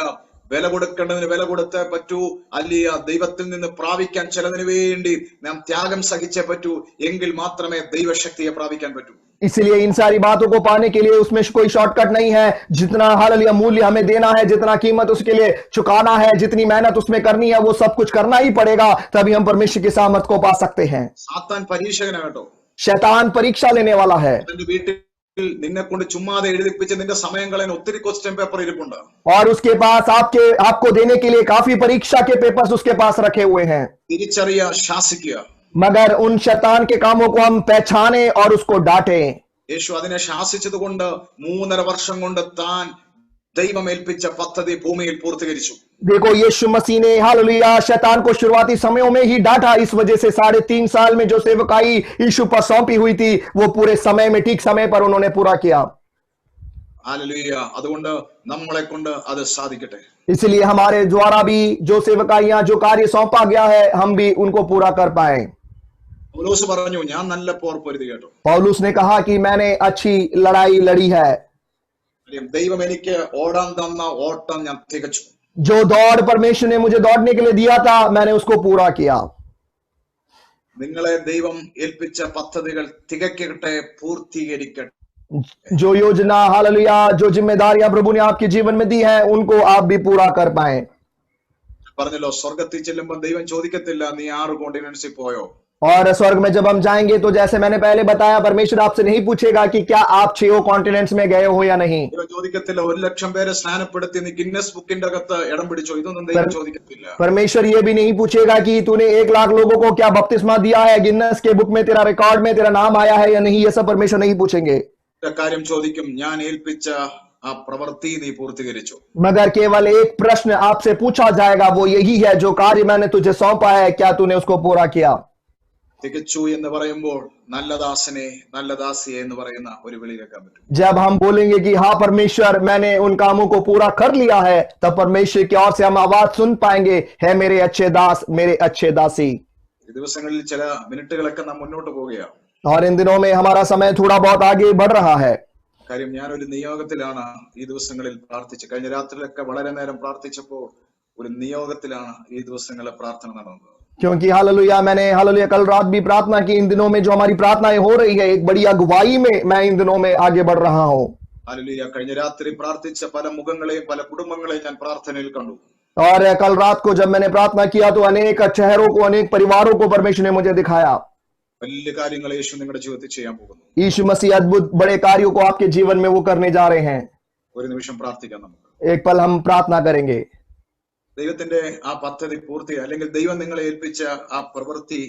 A: വില കൊടുക്കേണ്ടതിന് വില കൊടുത്തേ പറ്റൂ. അല്ലിയ ദൈവത്തിൽ നിന്ന് പ്രാപിക്കാൻ ചിലതിന് വേണ്ടി നാം ത്യാഗം സഹിച്ചേ പറ്റൂ. എങ്കിൽ മാത്രമേ ദൈവശക്തിയെ പ്രാപിക്കാൻ പറ്റൂ.
B: इसलिए इन सारी बातों को पाने के लिए उसमें कोई शॉर्टकट नहीं है। जितना हालेलुया मूल्य हमें देना है, जितना कीमत उसके लिए चुकाना है, जितनी मेहनत उसमें करनी है वो सब कुछ करना ही पड़ेगा, तभी हम परमेश्वर की सामर्थ को पा सकते हैं।
A: സാത്താൻ പരീക്ഷകനാ കേട്ടോ.
B: शैतान परीक्षा लेने वाला है।
A: നിന്റെ വീട്ടിൽ നിന്നെ കൊണ്ട് ചുമ്മാതെ എഴുതിപ്പിച്ച് നിന്റെ സമയം കളയാൻ ഒത്തിരി ക്വസ്റ്റ്യൻ പേപ്പർ ഇരിപ്പുണ്ട്.
B: और उसके पास आपको देने के लिए काफी परीक्षा के पेपर्स उसके पास रखे हुए हैं।
A: തിരിച്ചറിയ, ശാസിക്കുക.
B: मगर उन शैतान के कामों को हम पहचाने और उसको डांटे।
A: യേശു അതിനെ ശാസിച്ചത് കൊണ്ട് 3.5 വർഷം കൊണ്ട് താൻ ദൈവം ഏൽപ്പിച്ച പദ്ധതി ഭൂമിയിൽ പൂർത്തീകരിച്ചു.
B: देखो यीशु मसीह ने हालेलुया शैतान को शुरुआती समयों में ही डांटा। इस वजह से 3.5 साल में जो सेवकाई यीशु पर सौंपी हुई थी वो पूरे समय में ठीक समय पर उन्होंने पूरा किया।
A: ഹല്ലേലൂയ. അതുകൊണ്ട് നമ്മളെ കൊണ്ട് അത് സാധിക്കട്ടെ.
B: इसलिए हमारे द्वारा भी जो सेवकाइयां जो कार्य सौंपा गया है हम भी उनको पूरा कर पाए।
A: പൗലോസ് പറഞ്ഞു, ഞാൻ നല്ല പോർ പൊരുതി കേട്ടോ.
B: पौलुस ने कहा कि मैंने अच्छी लड़ाई लड़ी है।
A: ദൈവം എനിക്ക് ഓടാൻ തന്ന ഓട്ടം ഞാൻ തികച്ചു.
B: जो दौड़ परमेश्वर ने मुझे दौड़ने के लिए दिया था मैंने उसको पूरा किया।
A: നിങ്ങളെ ദൈവം ഏൽപ്പിച്ച പദ്ധതികൾ തികക്കട്ടെ, പൂർത്തീകരിക്കട്ടെ.
B: जो योजना हालेलुया जो जिम्मेदारियां प्रभु ने आपके जीवन में दी है उनको आप भी पूरा कर पाए।
A: പറഞ്ഞല്ലോ, സ്വർഗത്തിൽ ചെല്ലുമ്പോൾ ദൈവം ചോദിക്കത്തില്ല നീ 6 കോണ്ടിനെന്റ്സിൽ പോയോ.
B: और स्वर्ग में जब हम जाएंगे तो जैसे मैंने पहले बताया परमेश्वर आपसे नहीं पूछेगा कि क्या आप 6 कॉन्टिनेंट्स में गए हो या नहीं।
A: ദൈവം ചോദിക്കത്തില്ല 1,00,000 പേരെ സ്നാനപ്പെടുത്തി നീ ഗിന്നസ് ബുക്കിന്റെ അകത്ത് ഇടം പിടിച്ചോ. ഇതൊന്നും ദൈവം ചോദിക്കത്തില്ല.
B: परमेश्वर ये भी नहीं पूछेगा कि तूने 1 लाख लोगों को क्या बपतिस्मा दिया है, गिन्नस के बुक में तेरा रिकॉर्ड में तेरा नाम आया है या नहीं। ये सब परमेश्वर नहीं पूछेंगे।
A: കാര്യം ചോദിക്കും, ഞാൻ ഏൽപ്പിച്ച ആ പ്രവൃത്തി നീ പൂർത്തീകരിച്ചു.
B: मगर केवल एक प्रश्न आपसे पूछा जाएगा, वो यही है जो कार्य मैंने तुझे सौंपा है क्या तूने उसको पूरा किया।
A: തികച്ചു എന്ന് പറയുമ്പോൾ നല്ല ദാസനെ നല്ല ദാസിയെ എന്ന് പറയുന്ന ഒരു വിളി കേൾക്കാൻ പറ്റും.
B: जब हम बोलेंगे कि हाँ परमेश्वर मैंने उन कामों को पूरा कर लिया है तब परमेश्वर की ओर से हम आवाज सुन पाएंगे, है मेरे अच्छे दास मेरे अच्छे दासी।
A: ഈ ദിവസങ്ങളിൽ ചില മിനിറ്റുകളൊക്കെ നാം മുന്നോട്ട് പോവുകയാണ്.
B: और इन दिनों में हमारा समय थोड़ा बहुत आगे बढ़ रहा है।
A: കാര്യം ഞാനൊരു നിയോഗത്തിലാണ് ഈ ദിവസങ്ങളിൽ പ്രാർത്ഥിച്ചത്. കഴിഞ്ഞ രാത്രിയിലൊക്കെ വളരെ നേരം പ്രാർത്ഥിച്ചപ്പോൾ ഒരു നിയോഗത്തിലാണ് ഈ ദിവസങ്ങളിലെ പ്രാർത്ഥന നടന്നത്.
B: क्योंकि हालेलुया मैंने हालेलुया कल रात भी प्रार्थना की। इन दिनों में जो हमारी प्रार्थनाएं हो रही है एक बड़ी अगुवाई में मैं इन दिनों में आगे बढ़ रहा हूं।
A: ഹല്ലേലൂയ. കഴിഞ്ഞ രാത്രി പ്രാർത്ഥിച്ച പല മുഖങ്ങളെയും പല കുടുംബങ്ങളെയും ഞാൻ പ്രാർത്ഥനയിൽ കണ്ടു.
B: और कल रात को जब मैंने प्रार्थना किया तो अनेक चेहरों को अनेक परिवारों को परमेश्वर ने मुझे दिखाया।
A: വലിയ കാര്യങ്ങൾ യേശു നിങ്ങളുടെ ജീവിതത്തിൽ ചെയ്യാൻ പോകുന്നു.
B: यीशु मसीह अद्भुत बड़े कार्यों को आपके जीवन में वो करने जा रहे हैं।
A: ഒരു നിമിഷം പ്രാർത്ഥിക്കാം നമുക്ക്.
B: एक पल हम प्रार्थना करेंगे।
A: ദൈവത്തിന്റെ ആ പദ്ധതി പൂർത്തി അല്ലെങ്കിൽ ദൈവം നിങ്ങളെ ഏൽപ്പിച്ച ആ പ്രവൃത്തി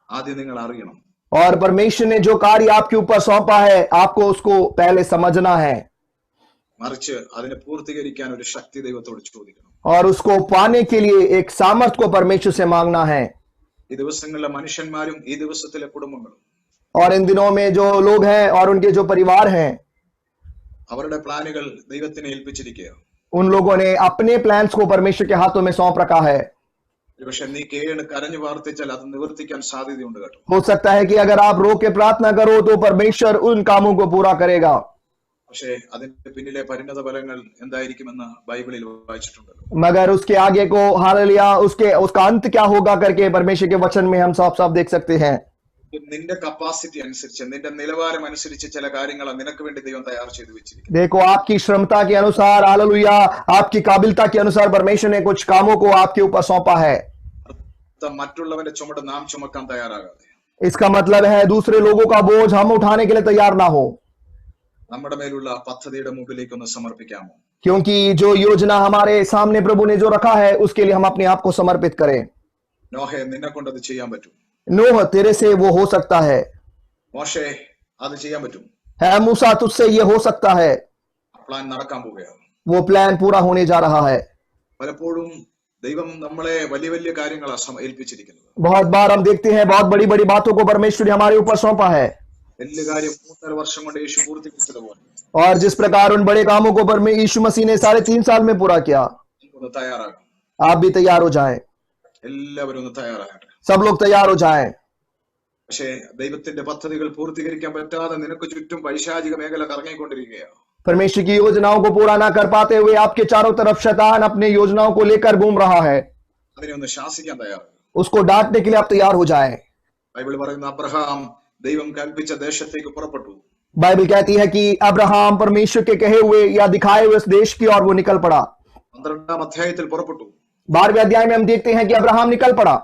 A: ആദ്യം നിങ്ങൾ അറിയണം.
B: और परमेश्वर ने जो कार्य आपके ऊपर सौंपा है आपको उसको पहले समझना है
A: മറിച്ച് അതിനെ പൂർത്തീകരിക്കാൻ ഒരു ശക്തി ദൈവത്തോട് ചോദിക്കണം.
B: और उसको पाने के लिए एक सामर्थ्य को परमेश्वर से मांगना है।
A: ഈ ദിവസങ്ങളിലെ മനുഷ്യന്മാരും ഈ ദിവസത്തിലെ കുടുംബങ്ങളും
B: और इन दिनों में जो लोग हैं और उनके जो परिवार हैं
A: അവരുടെ പ്ലാനുകൾ ദൈവത്തിനെ ഏൽപ്പിച്ചിരിക്കുക.
B: उन लोगों ने अपने प्लान्स को परमेश्वर के हाथों में सौंप रखा है।
A: പക്ഷെ നീ കേണ് കരഞ്ഞു പ്രാർത്ഥിച്ചാൽ അത് നിവർത്തിക്കാൻ സാധ്യതയുണ്ട് കേട്ടോ.
B: हो सकता है कि अगर आप रो के प्रार्थना करो तो परमेश्वर उन कामों को पूरा करेगा।
A: പക്ഷേ അതിന്റെ പിന്നിലെ പരിണത ഫലങ്ങൾ എന്തായിരിക്കുമെന്ന് ബൈബിളിൽ വായിച്ചിട്ടുണ്ടല്ലോ.
B: मगर उसके आगे को हालेलुया उसका अंत क्या होगा करके परमेश्वर के वचन में हम साफ साफ देख सकते हैं।
A: നിന്റെ കപ്പാസിറ്റി അനുസരിച്ച് നിന്റെ നിലവാരം അനുസരിച്ച് ചില കാര്യങ്ങൾ നിനക്ക് വേണ്ടി ദൈവം തയ്യാർ ചെയ്തു വെച്ചിരിക്കുന്നു.
B: देखो आपकी क्षमता के अनुसार हालेलुया आपकी काबिलियता के अनुसार परमेश्वर ने कुछ कामों को आपके ऊपर सौंपा है।
A: മറ്റുള്ളവന്റെ ചുമട് നാം ചുമക്കാൻ തയ്യാറാകാതെ
B: इसका मतलब है दूसरे लोगों का बोझ हम उठाने के लिए तैयार ना हो।
A: നമ്മുടെ മേലുള്ള പദ്ധതിയുടെ മുമ്പിലേക്ക് ഒന്ന് സമർപ്പിക്കാമോ?
B: क्योंकि जो योजना हमारे सामने प्रभु ने जो रखा है उसके लिए हम अपने आप को समर्पित करें।
A: നോഹേ, നിന്നെ കൊണ്ട് അത് ചെയ്യാൻ പറ്റും.
B: नूह तेरे से वो हो सकता है।
A: മോശേ, അത് ചെയ്യാൻ പറ്റും.
B: है मूसा तुझसे ये हो सकता है।
A: പ്ലാൻ നടക്കാൻ പോവുകയാണ്.
B: वो प्लान पूरा होने जा रहा है।
A: പലപ്പോഴും ദൈവം നമ്മളെ വലിയ വലിയ കാര്യങ്ങളാണ് ഏൽപ്പിച്ചിരിക്കുന്നത്.
B: बहुत बार हम देखते हैं बहुत बड़ी बड़ी बातों को परमेश्वर ने हमारे ऊपर सौंपा है।
A: വലിയ കാര്യം 3.5 വർഷം കൊണ്ട് യേശു പൂർത്തീകരിച്ചതുപോലെ
B: और जिस प्रकार उन बड़े कामों को यीशु मसीह ने 3.5 साल में पूरा किया।
A: ഒന്ന് തയ്യാറാകാം.
B: आप भी तैयार हो जाएं।
A: എല്ലാവരും ഒന്ന് തയ്യാറാകട്ടെ.
B: सब लोग तैयार हो जाएं।
A: പക്ഷേ ദൈവത്തിന്റെ പദ്ധതികൾ പൂർത്തീകരിക്കാൻ പറ്റാതെ നിനക്ക് ചുറ്റും പൈശാചിക മേഖല കറങ്ങിക്കൊണ്ടിരിക്കുകയാണ്.
B: परमेश्वर की योजनाओं को पूरा ना कर पाते हुए आपके चारों तरफ शैतान अपनी योजनाओं को लेकर घूम रहा है।
A: അതിനെ ഒന്ന് ശാസിക്കാൻ തയ്യാറാകും.
B: उसको डांटने के लिए आप तैयार हो जाएं।
A: ബൈബിൾ പറയുന്ന അബ്രഹാം ദൈവം കൽപ്പിച്ച ദേശത്തേക്ക് പുറപ്പെട്ടു.
B: बाइबल कहती है कि अब्राहम परमेश्वर के कहे हुए या दिखाए हुए उस देश की ओर वो निकल पड़ा।
A: 12-ാം അധ്യായത്തിൽ പുറപ്പെട്ടു.
B: 12वें अध्याय में हम देखते हैं कि अब्राहम निकल पड़ा।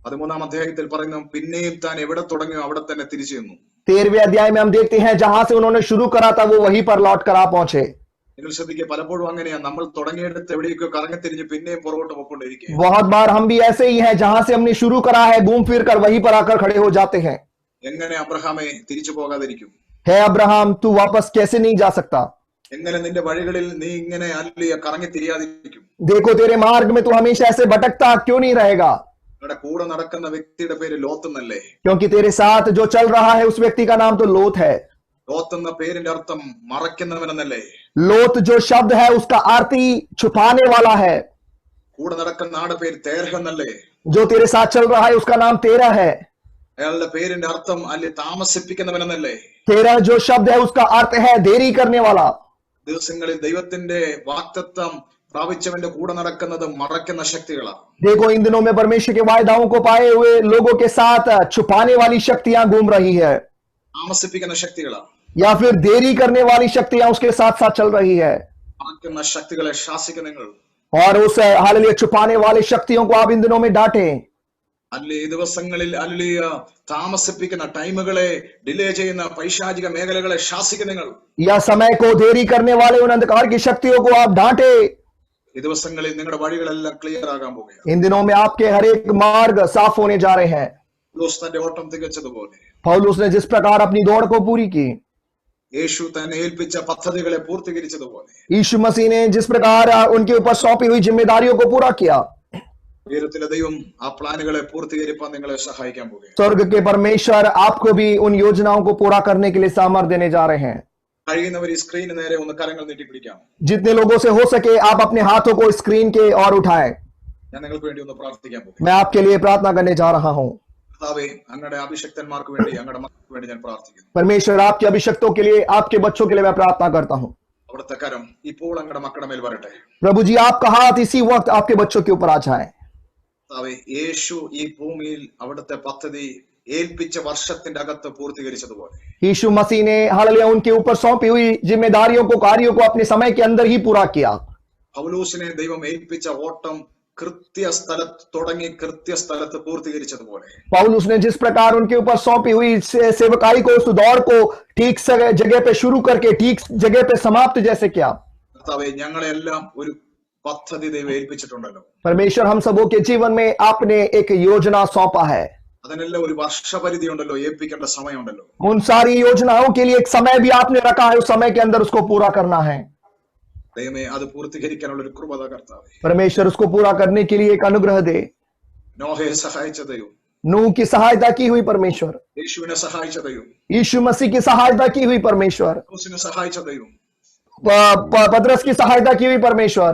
A: 13-ാം അധ്യായത്തിൽ പറയുന്നു പിന്നെയും താൻ എവിടെ തുടങ്ങിയോ അവിടെ തന്നെ തിരിച്ചു ചെന്നു.
B: 13वें अध्याय में हम देखते हैं जहां से उन्होंने शुरू करा था वो वहीं पर लौट कर आ पहुंचे।
A: നിങ്ങൾ ശ്രദ്ധിക്കുക, പലപ്പോഴും അങ്ങനെയാ, നമ്മൾ തുടങ്ങിയെടുത്ത് എവിടെയൊക്കെ കറങ്ങിത്തിരിഞ്ഞ് പിന്നെയും പുറകോട്ട് പോയിക്കൊണ്ടിരിക്കുക.
B: बहुत बार हम भी ऐसे ही हैं, जहां से हमने शुरू करा है घूम फिर कर वहीं पर आकर खड़े हो जाते हैं।
A: എങ്ങനെ അബ്രഹാമെ തിരിച്ചു പോകാതിരിക്കും?
B: है अब्राहम तू वापस कैसे नहीं जा सकता?
A: എങ്ങനെ നിന്റെ വഴികളിൽ നീ ഇങ്ങനെ അല്ലിയ കറങ്ങി തിരിയാതിരിക്കും?
B: देखो तेरे मार्ग में तू हमेशा ऐसे भटकता क्यों नहीं रहेगा?
A: നിങ്ങളുടെ കൂടെ നടക്കുന്ന വ്യക്തിയുടെ പേര് ലോത്ത് എന്നല്ലേ?
B: क्योंकि तेरे साथ जो चल रहा है उस व्यक्ति का नाम तो लोत है।
A: ലോത്ത് എന്ന പേരിന്റെ അർത്ഥം മറയ്ക്കുന്നവനെന്നല്ലേ?
B: लोत जो शब्द है उसका अर्थ ही छुपाने वाला है।
A: കൂടെ നടക്കുന്ന ആളുടെ പേര് തേരഹ എന്നല്ലേ?
B: जो तेरे साथ चल रहा है उसका नाम तेरा है।
A: അയാളുടെ പേരിന്റെ അർത്ഥം അല്ലെ താമസിപ്പിക്കുന്നവനെന്നല്ലേ?
B: तेरा जो शब्द है उसका अर्थ है देरी करने वाला।
A: ദിവസങ്ങളിൽ ദൈവത്തിന്റെ വാഗ്ദത്തം പ്രാപിച്ചവന്റെ കൂടെ നടക്കുന്നത് മറയ്ക്കുന്ന ശക്തികളാണ്.
B: देखो इन दिनों में परमेश्वर के वायदाओं को पाए हुए लोगों के साथ छुपाने वाली शक्तियां घूम रही है,
A: താമസിപ്പിക്കുന്ന ശക്തികളാണ്.
B: या फिर देरी करने वाली शक्तियां उसके साथ साथ चल रही है।
A: മറയ്ക്കുന്ന ശക്തികളെ ശാസിക്കുന്ന നിങ്ങൾ
B: और उस हालेलुया छुपाने वाली शक्तियों को आप इन दिनों में डांटें।
A: അല്ലെ ഈ ദിവസങ്ങളിൽ അല്ലിയ താമസിപ്പിക്കുന്ന ടൈമുകളെ ഡിലേ ചെയ്യുന്ന പൈശാചിക മേഖലകളെ ശാസിക്കുന്ന നിങ്ങൾ
B: या समय को देरी करने वाले उन अंधकार की शक्तियों को आप डांटे।
A: ഈ ദിവസങ്ങളിൽ നിങ്ങളുടെ വഴികളെല്ലാം ക്ലിയർ ആകാൻ പോകുകയാണ്.
B: इन दिनों में आपके हर एक मार्ग साफ होने जा रहे हैं।
A: പൗലോസ് തന്റെ ഓട്ടം തികച്ചതുപോലെ
B: पौलुस ने जिस प्रकार अपनी दौड़ को पूरी की,
A: യേശു തന്നെ ഏൽപ്പിച്ച പദ്ധതികളെ പൂർത്തീകരിച്ചതുപോലെ
B: यीशु मसीह ने जिस प्रकार उनके ऊपर सौंपी हुई जिम्मेदारियों को पूरा किया,
A: ഉയരത്തിലെ ദൈവം ആ പ്ലാനുകളെ പൂർത്തീകരിക്കാൻ നിങ്ങളെ സഹായിക്കാൻ പോകുകയാണ്.
B: स्वर्ग के परमेश्वर आपको भी उन योजनाओं को पूरा करने के लिए सामर्थ्य देने जा रहे हैं।
A: കഴിയുന്നവർ ഈ സ്ക്രീന് നേരെ ഒന്ന് കരങ്ങൾ നീട്ടിപ്പിടിക്കാം.
B: जितने लोगों से हो सके आप अपने हाथों को स्क्रीन के और उठाएं।
A: ഞാൻ നിങ്ങൾക്ക് വേണ്ടി ഒന്ന് പ്രാർത്ഥിക്കാൻ പോകും.
B: मैं आपके लिए प्रार्थना करने जा रहा हूं।
A: കർത്താവേ, അങ്ങയുടെ അഭിഷക്തന്മാർക്ക് വേണ്ടി അങ്ങയുടെ മക്കൾക്ക് വേണ്ടി ഞാൻ പ്രാർത്ഥിക്കുന്നു.
B: परमेश्वर आपके अभिषक्तों के लिए, आपके बच्चों के लिए मैं प्रार्थना करता हूं।
A: അവിടുത്തെ കരം ഇപ്പോൾ അങ്ങയുടെ മക്കളുടെ മേൽ വരട്ടെ.
B: प्रभु जी आपका हाथ इसी वक्त आपके बच्चों के ऊपर आ जाए।
A: കർത്താവേ, യേശു ഈ ഭൂമിയിൽ അവിടുത്തെ പദ്ധതി ഏൽപ്പിച്ച വർഷത്തിന്റെ അകത്ത് പൂർത്തീകരിച്ചതുപോലെ
B: यीशु मसीह ने हालेलुया उनके ऊपर सौंपी हुई जिम्मेदारियों को, कार्यों को अपने समय के अंदर ही पूरा किया।
A: പൗലോസിനെ ദൈവം ഏൽപ്പിച്ച ഓട്ടം കൃത്യസ്ഥലത്ത് തുടങ്ങി കൃത്യസ്ഥലത്ത് പൂർത്തീകരിച്ചതുപോലെ
B: पौलुस ने जिस प्रकार उनके ऊपर सौंपी हुई सेवकाई को, उस दौड़ को ठीक जगह पे शुरू करके ठीक जगह पे समाप्त जैसे किया।
A: കർത്താവേ, ഞങ്ങളെല്ലാം ഒരു പദ്ധതി ദൈവം ഏൽപ്പിച്ചിട്ടുണ്ടല്ലോ.
B: परमेश्वर हम सबों के जीवन में आपने एक योजना सौंपा है।
A: അതിനെല്ലാം ഒരു വർഷപരിധി ഉണ്ടല്ലോ, ഏൽപ്പിക്കേണ്ട സമയമുണ്ടല്ലോ.
B: उन सारी योजनाओं के लिए एक समय भी आपने रखा है, उस समय के अंदर उसको पूरा करना है।
A: ദൈവമേ, അത് പൂർത്തീകരിക്കാനുള്ള ഒരു കൃപ കർത്താവേ.
B: परमेश्वर उसको पूरा करने के लिए एक अनुग्रह दे।
A: നോഹയെ സഹായിച്ച ദൈവം,
B: नूह की सहायता की हुई परमेश्वर,
A: യേശുവിനെ സഹായിച്ച ദൈവം,
B: यीशु मसीह की सहायता की हुई परमेश्वर,
A: പൗലോസിനെ സഹായിച്ച ദൈവം,
B: पतरस की सहायता की हुई परमेश्वर।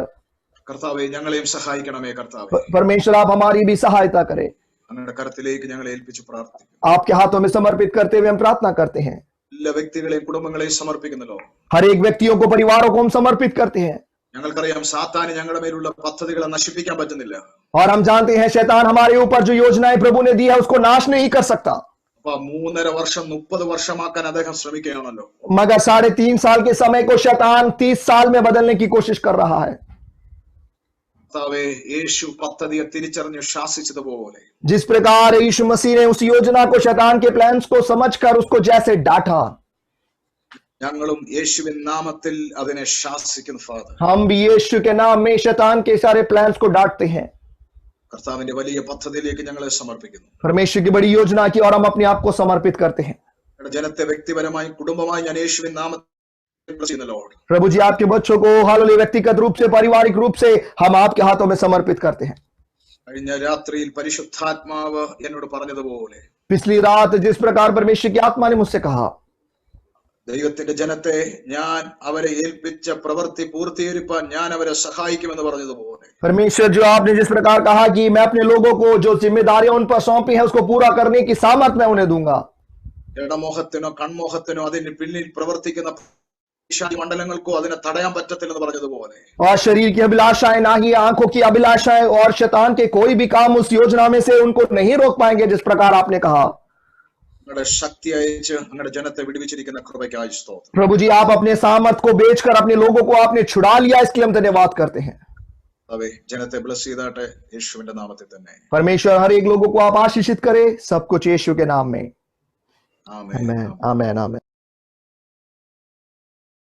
A: കർത്താവേ, ഞങ്ങളെയും സഹായിക്കണമേ കർത്താവേ.
B: परमेश्वर आप हमारी भी सहायता करें।
A: അങ്ങയുടെ കരത്തിലേക്ക് ഞങ്ങളെ ഏൽപ്പിച്ച് പ്രാർത്ഥിക്കും.
B: आपके हाथों में समर्पित करते हुए हम प्रार्थना करते हैं।
A: എല്ലാ വ്യക്തികളെയും കുടുംബങ്ങളെയും സമർപ്പിക്കുന്നല്ലോ.
B: हर एक व्यक्तियों को, परिवारों को हम समर्पित करते हैं।
A: ഞങ്ങൾക്കറിയാം സാത്താന് ഞങ്ങളുടെ മേലുള്ള പദ്ധതികളെ നശിപ്പിക്കാൻ പറ്റുന്നില്ല.
B: और हम जानते हैं शैतान हमारे ऊपर जो योजनाएं प्रभु ने दी है उसको नाश नहीं कर सकता।
A: അപ്പൊ 3.5 വർഷം 30 വർഷമാക്കാൻ അദ്ദേഹം ശ്രമിക്കുകയാണല്ലോ.
B: मगर 3.5 साल के समय को शैतान 30 साल में बदलने की कोशिश कर रहा है।
A: കർത്താവേ, യേശു പദ്ധതിയെ തിരിച്ചറിഞ്ഞു ശാസിച്ചതുപോലെ
B: जिस प्रकार यीशु मसीह ने उस योजना को, शैतान के प्लान्स को समझकर उसको जैसे डांटा,
A: ഞങ്ങളും യേശുവിൻ നാമത്തിൽ അതിനെ ശാസിക്കുന്നു ഫാദർ.
B: हम भी यीशु के नाम में शैतान के सारे प्लान्स को डांटते हैं।
A: കർത്താവിന്റെ വലിയ പദ്ധതിയിലേക്ക് ഞങ്ങളെ സമർപ്പിക്കുന്നു.
B: परमेश्वर की बड़ी योजना की और हम अपने आप को समर्पित करते हैं।
A: ജനത്തെ വ്യക്തിപരമായി കുടുംബമായി ഞാൻ യേശുവിൻ നാമത്തിൽ ചെയ്യുന്ന ലോർഡ്.
B: प्रभु जी आपके बच्चों को हालेलुया व्यक्तिगत रूप से, पारिवारिक रूप से हम आपके हाथों में समर्पित करते हैं।
A: കഴിഞ്ഞ രാത്രിയിൽ പരിശുദ്ധാത്മാവ് എന്നോട് പറഞ്ഞതുപോലെ
B: पिछली रात जिस प्रकार परमेश्वर की आत्मा ने मुझसे कहा,
A: ദൈവത്തിന്റെ ജനത്തെ ഞാൻ അവരെ ഏൽപ്പിച്ച പ്രവൃത്തി പൂർത്തീകരിപ്പാൻ ഞാൻ അവരെ സഹായിക്കുമെന്ന് പറഞ്ഞതുപോലെ
B: परमेश्वर जो आपने जिस प्रकार कहा कि मैं अपने लोगों को जो जिम्मेदारियां उन पर सौंपी है उसको पूरा करने की सामर्थ मैं उन्हें दूंगा।
A: ജഡമോഹത്തിനോ കൺമോഹത്തിനോ അതിന് പിന്നിൽ പ്രവർത്തിക്കുന്ന മണ്ഡലങ്ങൾക്കോ അതിനെ തടയാൻ പറ്റത്തില്ലെന്ന് പറഞ്ഞതുപോലെ
B: और शरीर की अभिलाषाएं, ना ही आंखों की अभिलाषाएं और शैतान के कोई भी काम उस योजना में से उनको नहीं रोक पाएंगे, जिस प्रकार आपने कहा।
A: അങ്ങയുടെ ശക്തി അയച്ച് അങ്ങയുടെ ജനത്തെ വിടുവിച്ചിരിക്കുന്ന കൃപയ്ക്കായി സ്തോത്രം.
B: प्रभु जी आप अपने सामर्थ को बेचकर अपने लोगों को आपने छुड़ा लिया, इसके लिए हम धन्यवाद करते हैं।
A: അവേ ജനത്തെ ബ്ലസ് ചെയ്താട്ടെ യേശുവിന്റെ നാമത്തിൽ തന്നെ.
B: परमेश्वर हर एक लोगों को आप आशीषित करें, सब कुछ यीशु के नाम में।
A: ആമേൻ.
B: आमेन, आमेन, आमेन।